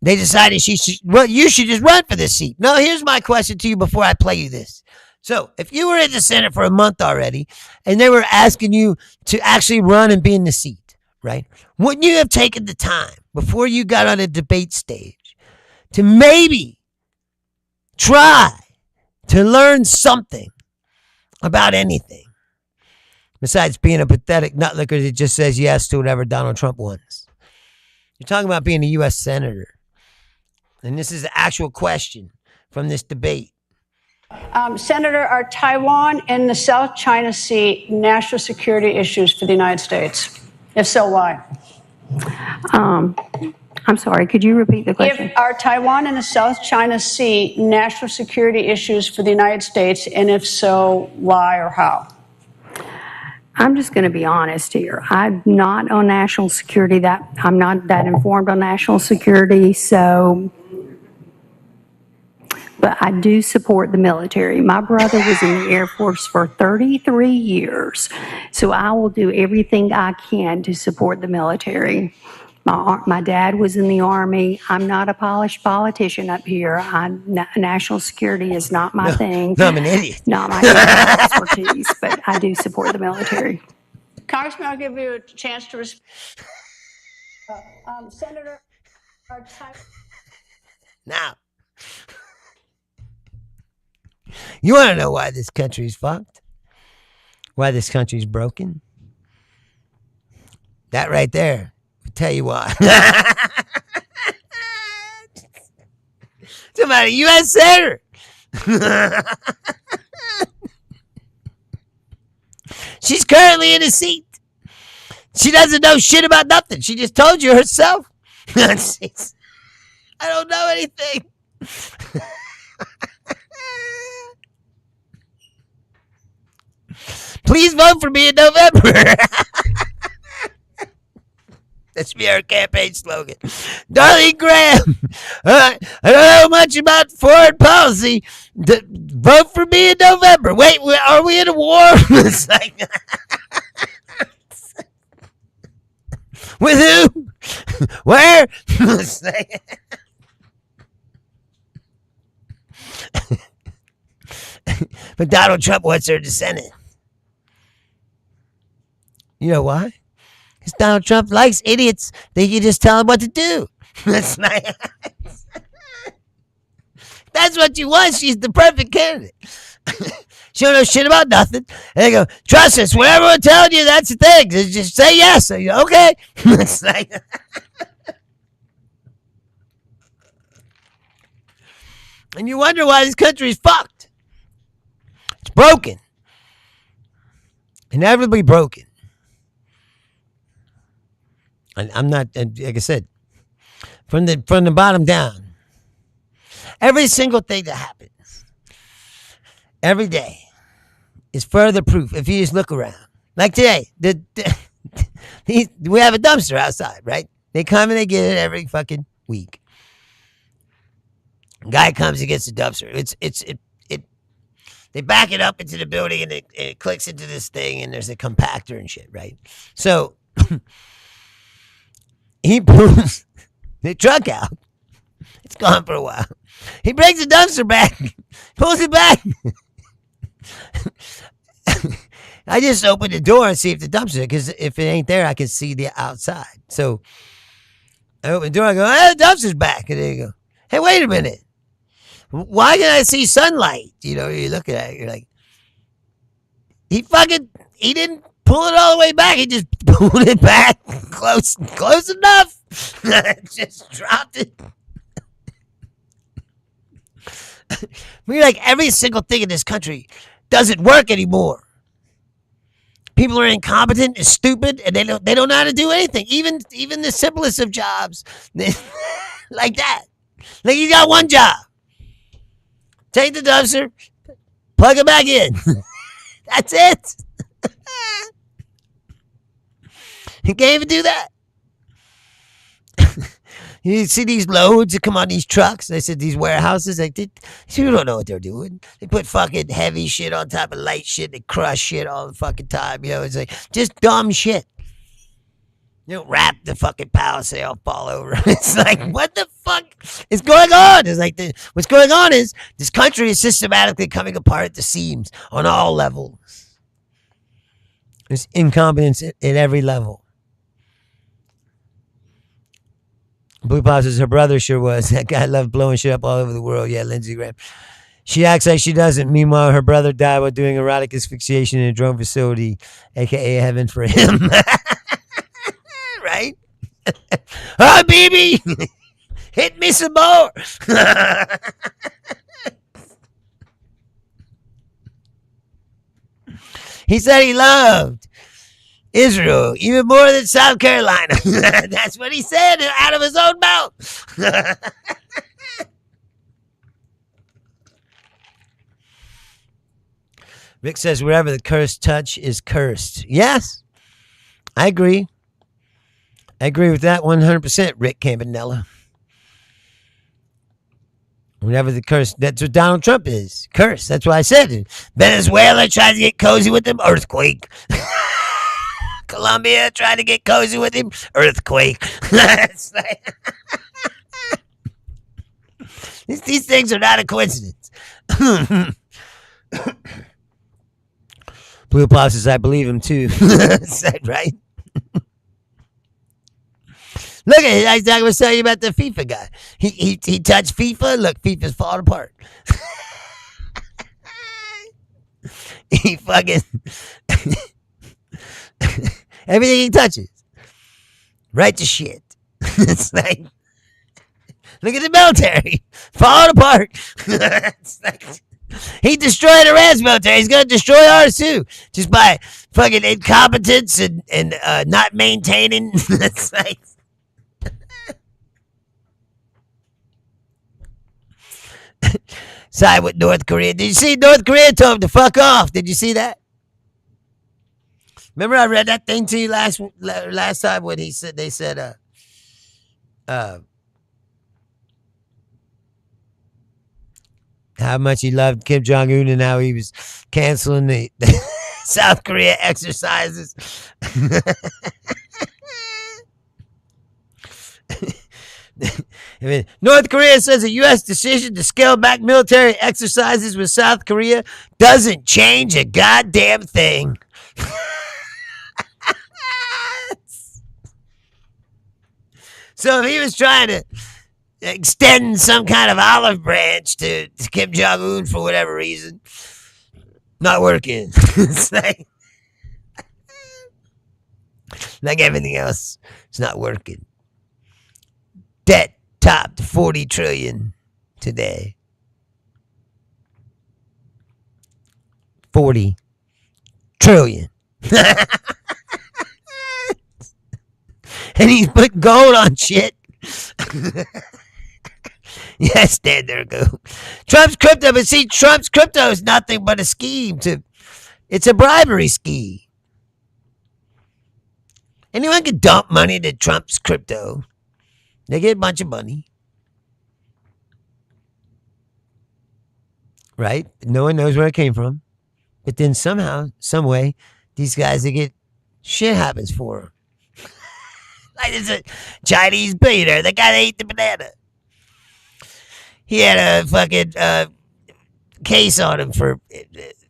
Speaker 2: they decided you should just run for this seat. Now, here's my question to you before I play you this. So if you were in the Senate for a month already and they were asking you to actually run and be in the seat, right? Wouldn't you have taken the time before you got on a debate stage to maybe try to learn something about anything besides being a pathetic nutlicker that just says yes to whatever Donald Trump wants? You're talking about being a U.S. Senator. And this is the actual question from this debate.
Speaker 3: Senator, are Taiwan and the South China Sea national security issues for the United States? If so, why?
Speaker 4: I'm sorry, could you repeat the question?
Speaker 3: Are Taiwan and the South China Sea national security issues for the United States, and if so, why or how?
Speaker 4: I'm just going to be honest here. I'm not on national security. I'm not that informed on national security, but I do support the military. My brother was in the Air Force for 33 years, so I will do everything I can to support the military. My dad was in the Army. I'm not a polished politician up here. National security is not my thing.
Speaker 2: No, I'm an idiot.
Speaker 4: Not my area of expertise, but I do support the military.
Speaker 3: Congressman, I'll give you a chance to respond. Senator,
Speaker 2: now, you want to know why this country's fucked? Why this country's broken? That right there. Tell you why. It's about a U.S. Senator. She's currently in a seat. She doesn't know shit about nothing. She just told you herself. I don't know anything. Please vote for me in November. That should be our campaign slogan. Darlene Graham, I don't know much about foreign policy. Vote for me in November. Wait, are we in a war? It's like, with who? Where? It's like, but Donald Trump wants her to Senate. You know why? Because Donald Trump likes idiots that you just tell him what to do. That's nice. That's what you want. She's the perfect candidate. She don't know shit about nothing. And they go, trust us, whatever we're telling you, that's the thing. Just say yes. So you go, okay. It's like, and you wonder why this country is fucked. It's broken. Inevitably broken. I'm not, like I said, from the bottom down. Every single thing that happens every day is further proof. If you just look around, like today, we have a dumpster outside, right? They come and they get it every fucking week. Guy comes and gets the dumpster. They back it up into the building and it clicks into this thing and there's a compactor and shit, right? So he pulls the truck out. It's gone for a while. He brings the dumpster back, pulls it back. I just open the door and see if the dumpster, because if it ain't there, I can see the outside. So I open the door, I go, hey, the dumpster's back. And then you go, hey, wait a minute. Why can I see sunlight? You know, you look at it, you're like, he didn't pull it all the way back. He just pulled it back close enough. Just dropped it. We're like, every single thing in this country doesn't work anymore. People are incompetent and stupid, and they don't know how to do anything. Even the simplest of jobs, like that. Like, you got one job. Take the dumpster, plug it back in. That's it. You can't even do that. You see these loads that come on these trucks. They said these warehouses, like, you don't know what they're doing. They put fucking heavy shit on top of light shit. They crush shit all the fucking time. You know, it's like just dumb shit. You don't wrap the fucking pallets, they all fall over. It's like, what the fuck is going on? It's like, what's going on is this country is systematically coming apart at the seams on all levels. There's incompetence at every level. Blue Pop says her brother sure was. That guy loved blowing shit up all over the world. Yeah, Lindsey Graham. She acts like she doesn't. Meanwhile, her brother died while doing erotic asphyxiation in a drone facility, a.k.a. heaven for him. Right? Oh, baby! Hit me some more! He said he loved Israel even more than South Carolina. That's what he said out of his own mouth. Rick says wherever the cursed touch is cursed. Yes, I agree. I agree with that 100%, Rick Campanella. Whenever the curse, that's what Donald Trump is. Curse. That's what I said. Venezuela tried to get cozy with him. Earthquake. Colombia tried to get cozy with him. Earthquake. These things are not a coincidence. Blue Pop says, I believe him too. Said right. Look at it. I was telling you about the FIFA guy. He touched FIFA. Look, FIFA's falling apart. He fucking everything he touches, right to shit. It's like, look at the military falling apart. It's like, he destroyed Iran's military. He's gonna destroy ours too, just by fucking incompetence and not maintaining. It's like. Side with North Korea. Did you see North Korea told him to fuck off? Did you see that? Remember I read that thing to you last time when they said how much he loved Kim Jong-un and how he was canceling the South Korea exercises. I mean, North Korea says a U.S. decision to scale back military exercises with South Korea doesn't change a goddamn thing. So if he was trying to extend some kind of olive branch to Kim Jong-un for whatever reason, not working. It's like everything else, it's not working. Debt topped 40 trillion today. 40 trillion. And he's put gold on shit. Yes, stand there, go. Trump's crypto, but see, Trump's crypto is nothing but a scheme it's a bribery scheme. Anyone can dump money into Trump's crypto. They get a bunch of money. Right? No one knows where it came from. But then somehow, some way, these guys, they get shit happens for them. Like there's a Chinese billionaire, the guy that ate the banana. He had a fucking case on him for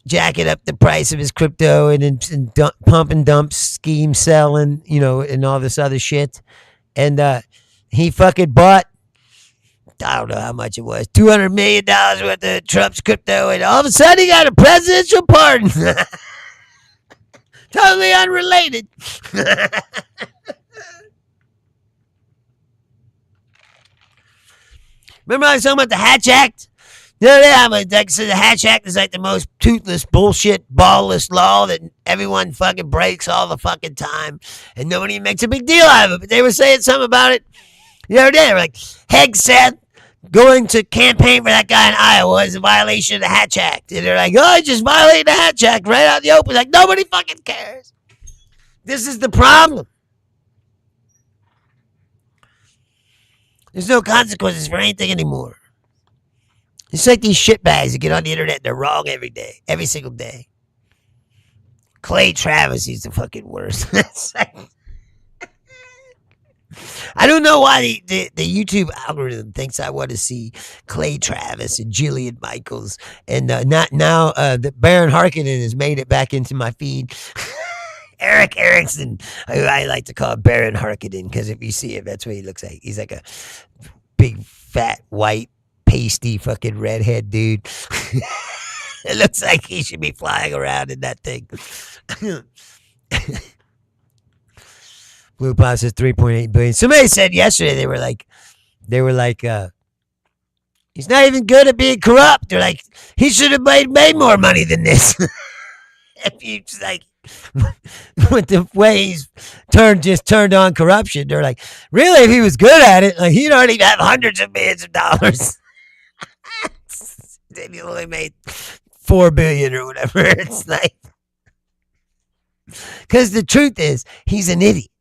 Speaker 2: jacking up the price of his crypto and pump and dump scheme selling, and all this other shit. And he fucking bought, I don't know how much it was, $200 million worth of Trump's crypto, and all of a sudden he got a presidential pardon. Totally unrelated. Remember I was talking about the Hatch Act? The other day, I said the Hatch Act is like the most toothless, bullshit, ballless law that everyone fucking breaks all the fucking time, and nobody makes a big deal out of it. But they were saying something about it the other day. They were like, Hegg said going to campaign for that guy in Iowa is a violation of the Hatch Act. And they're like, oh, I just violated the Hatch Act right out in the open. Like, nobody fucking cares. This is the problem. There's no consequences for anything anymore. It's like these shitbags that get on the internet, they're wrong every day, every single day. Clay Travis, he's the fucking worst. I don't know why the YouTube algorithm thinks I want to see Clay Travis and Jillian Michaels, and now the Baron Harkonnen has made it back into my feed. Eric Erickson, I like to call Baron Harkonnen, because if you see him, that's what he looks like. He's like a big, fat, white, pasty, fucking redhead dude. It looks like he should be flying around in that thing. Blue Paw says 3.8 billion. Somebody said yesterday they were like, he's not even good at being corrupt. They're like, he should have made more money than this. If you like, with the way he's turned on corruption, they're like, really, if he was good at it, like he'd already have hundreds of millions of dollars. Then he only made $4 billion or whatever. It's like, because the truth is, he's an idiot.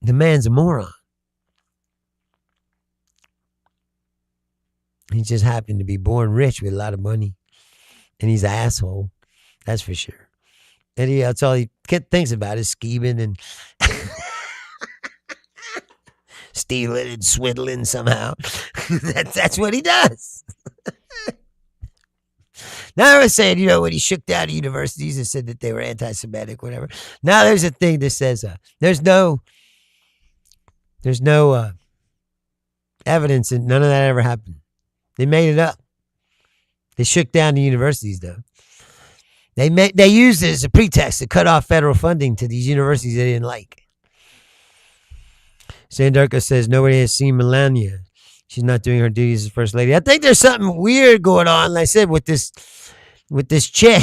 Speaker 2: The man's a moron. He just happened to be born rich with a lot of money. And he's an asshole. That's for sure. And that's all he thinks about is scheming and stealing and swindling somehow. That's what he does. Now I was saying, when he shook down universities and said that they were anti-Semitic, whatever. Now there's a thing that says there's no evidence, and none of that ever happened. They made it up. They shook down the universities, though. They used it as a pretext to cut off federal funding to these universities they didn't like. Sandarka says nobody has seen Melania. She's not doing her duties as first lady. I think there's something weird going on, like I said, with this chick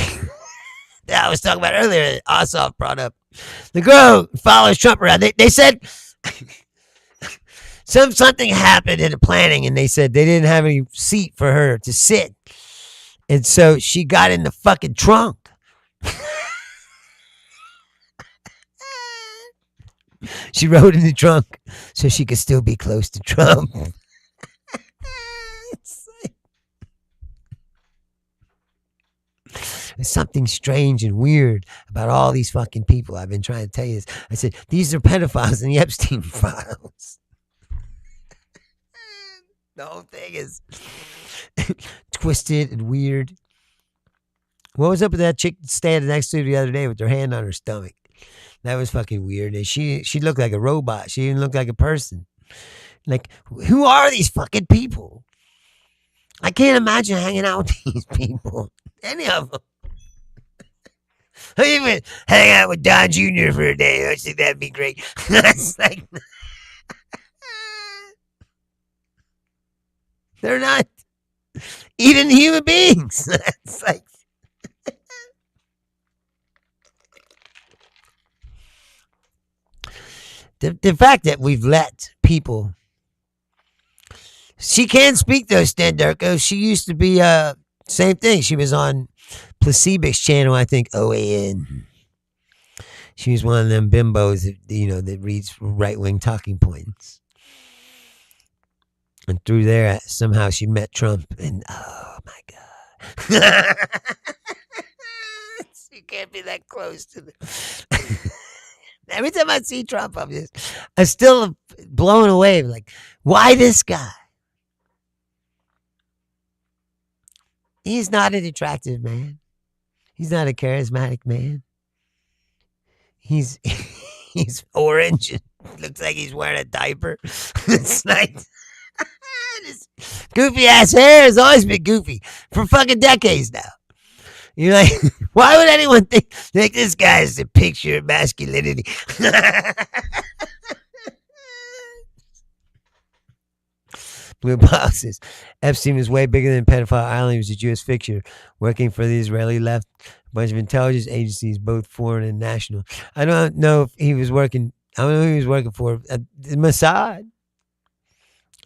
Speaker 2: that I was talking about earlier, Ossoff brought up. The girl follows Trump around. They said something happened in the planning, and they said they didn't have any seat for her to sit. And so she got in the fucking trunk. She rode in the trunk so she could still be close to Trump. There's something strange and weird about all these fucking people. I've been trying to tell you this. I said, these are pedophiles in the Epstein files. The whole thing is twisted and weird. What was up with that chick standing next to her the other day with her hand on her stomach? That was fucking weird. And she looked like a robot. She didn't look like a person. Like, who are these fucking people? I can't imagine hanging out with these people. Any of them. I even hang out with Don Jr. for a day. I think that'd be great. That's like, they're not even human beings. It's like, the fact that we've let people. She can speak though, Stan Durko. She used to be same thing. She was on Placebic's channel, I think, OAN. She was one of them bimbos that, that reads right-wing talking points. And through there, somehow she met Trump. And, oh, my God. You can't be that close to the... Every time I see Trump, I'm still blown away. Like, why this guy? He's not an attractive man. He's not a charismatic man. He's orange. It looks like he's wearing a diaper. It's like this goofy ass hair has always been goofy for fucking decades now. You're like, why would anyone think this guy is a picture of masculinity? Blue boxes. Epstein was way bigger than Pedophile Island. He was a Jewish fixture working for the Israeli left, a bunch of intelligence agencies, both foreign and national. I don't know if he was working. I don't know who he was working for. The Mossad.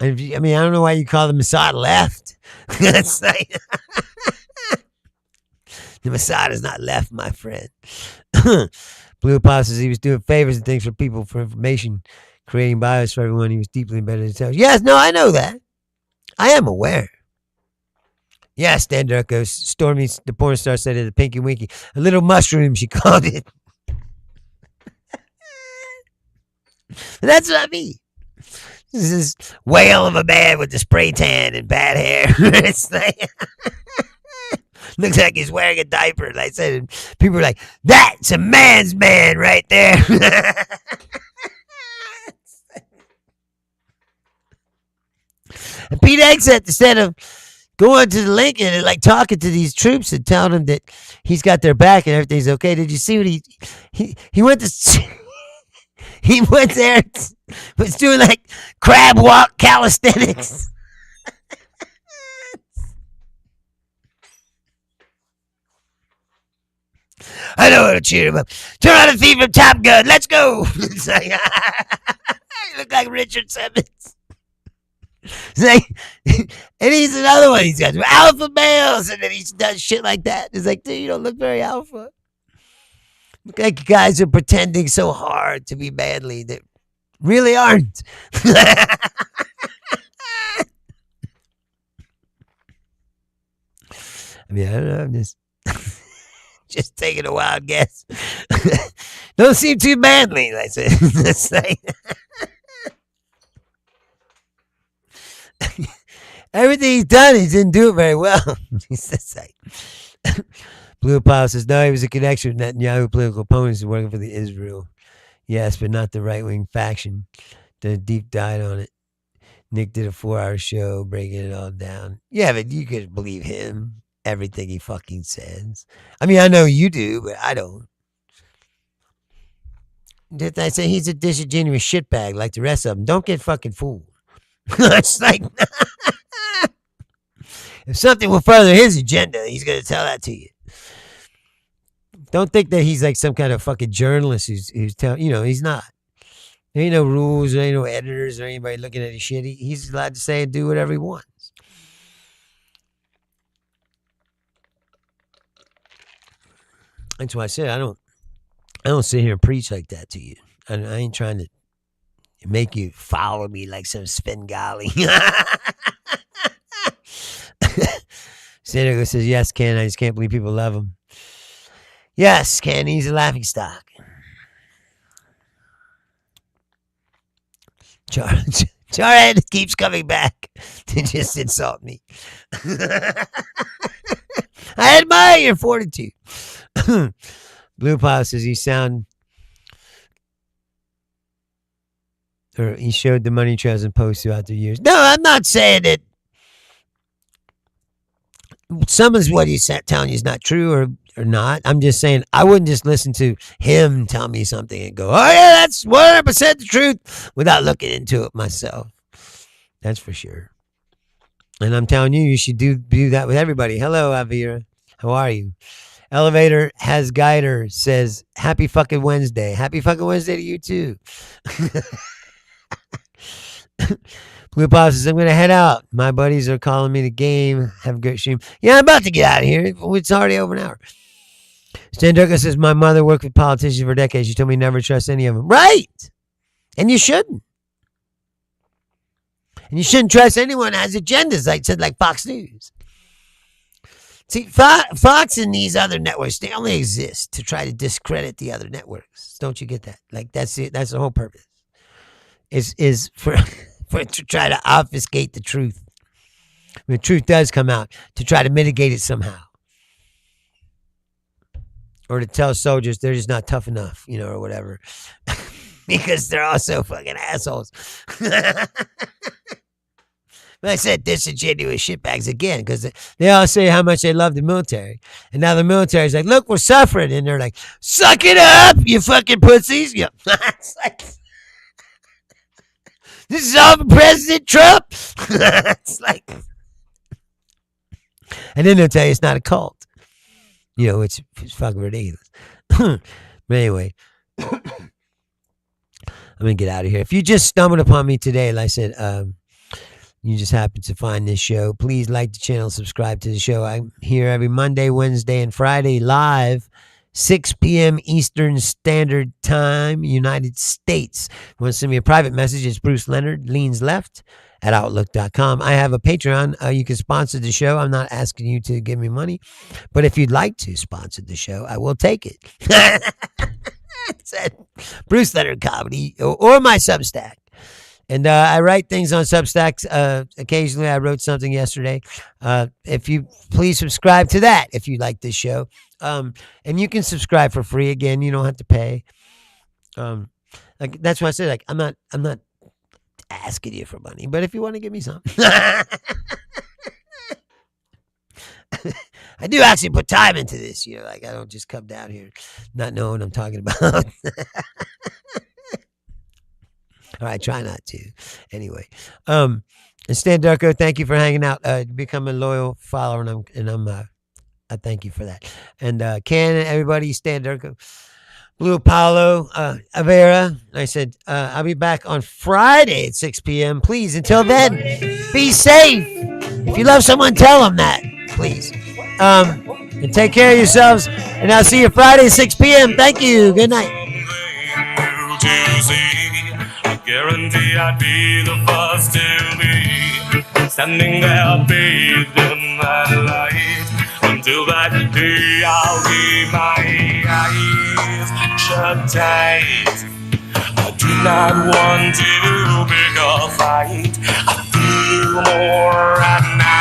Speaker 2: I don't know why you call the Mossad left. That's like the Mossad is not left, my friend. Blue Apostles, he was doing favors and things for people for information, creating bios for everyone. He was deeply embedded in himself. Yes, no, I know that. I am aware. Yes, Dan Durko, Stormy, the porn star, said it, a Pinky Winky. A little mushroom, she called it. That's what I mean. This is whale of a man with the spray tan and bad hair. It's like, looks like he's wearing a diaper. And I said, people were like, that's a man's man right there. And Pete Hegseth, instead of going to the Lincoln and like talking to these troops and telling them that he's got their back and everything's okay, did you see what he went to? He went there, was doing like crab walk calisthenics. I know what to cheer him up. Turn on the theme from Top Gun. Let's go. It's like, you look like Richard Simmons. It's like, and he's another one. He's got alpha males, and then he does shit like that. It's like, dude, you don't look very alpha. Look like guys are pretending so hard to be manly that really aren't. I mean, I don't know. I'm just taking a wild guess. Don't seem too manly. I said. It's like, everything he's done, he didn't do it very well. He's just like. Blue Apollo says, no, he was a connection with Netanyahu political opponents working for the Israel. Yes, but not the right-wing faction. Did a deep dive on it. Nick did a 4-hour show breaking it all down. Yeah, but you could believe him. Everything he fucking says. I mean, I know you do, but I don't. Did I say he's a disingenuous shitbag like the rest of them? Don't get fucking fooled. It's like, if something will further his agenda, he's going to tell that to you. Don't think that he's like some kind of fucking journalist who's telling, he's not. There ain't no rules, there ain't no editors or anybody looking at his shit. He's allowed to say and do whatever he wants. That's why I said I don't sit here and preach like that to you. I ain't trying to make you follow me like some Svengali. Senator says, yes, Ken, I just can't believe people love him. Yes, Ken, he's a laughingstock. Jarhead keeps coming back to just insult me. I admire your fortitude. Blue Pile says he showed the money trails and posts throughout the years. No, I'm not saying that some of what he's telling you is not true or not. I'm just saying I wouldn't just listen to him tell me something and go, oh yeah, that's 100% the truth without looking into it myself. That's for sure. And I'm telling you, you should do that with everybody. Hello, Avira. How are you? Elevator has guider says, happy fucking Wednesday. Happy fucking Wednesday to you too. Blue Pop says, I'm going to head out. My buddies are calling me to game. Have a good stream. Yeah, I'm about to get out of here. It's already over an hour. Stan Durka says, my mother worked with politicians for decades. She told me never trust any of them. Right. And you shouldn't. And you shouldn't trust anyone that has agendas, like said, like Fox News. See, Fox and these other networks, they only exist to try to discredit the other networks. Don't you get that? Like, that's it. That's the whole purpose. Is for to try to obfuscate the truth. When the truth does come out, to try to mitigate it somehow. Or to tell soldiers they're just not tough enough, or whatever. Because they're all so fucking assholes. But I said disingenuous shitbags again, because they all say how much they love the military. And now the military's like, look, we're suffering. And they're like, suck it up, you fucking pussies. Yeah. It's like, this is all for President Trump. It's like, and then they'll tell you it's not a cult. It's fucking ridiculous. But anyway, I'm going to get out of here. If you just stumbled upon me today, like I said, you just happened to find this show, please like the channel, subscribe to the show. I'm here every Monday, Wednesday, and Friday live, 6 p.m. Eastern Standard Time, United States. If you want to send me a private message, it's Bruce Leonard, Leans Left at Outlook.com. I have a Patreon. You can sponsor the show. I'm not asking you to give me money, but if you'd like to sponsor the show, I will take it. It's at Bruce Leonard Comedy or my Substack. And I write things on Substacks. Occasionally, I wrote something yesterday. If you please subscribe to that if you like this show. And you can subscribe for free. Again, you don't have to pay. Like that's why I say, like, I'm not asking you for money, but if you want to give me some, I do actually put time into this. Like I don't just come down here not knowing what I'm talking about. All right, try not to. Anyway, and Stan Durko, thank you for hanging out. Become a loyal follower, and I thank you for that. And Ken and everybody, Stan Durko, Blue Apollo, Avera. I said I'll be back on Friday at 6 p.m. Please, until then, be safe. If you love someone, tell them that, please. And take care of yourselves. And I'll see you Friday at 6 p.m. Thank you. Good night.
Speaker 5: Guarantee I'd be the first to be standing there bathed in that light. Until that day I'll keep my eyes shut tight. I do not want to pick a fight. I feel more at night.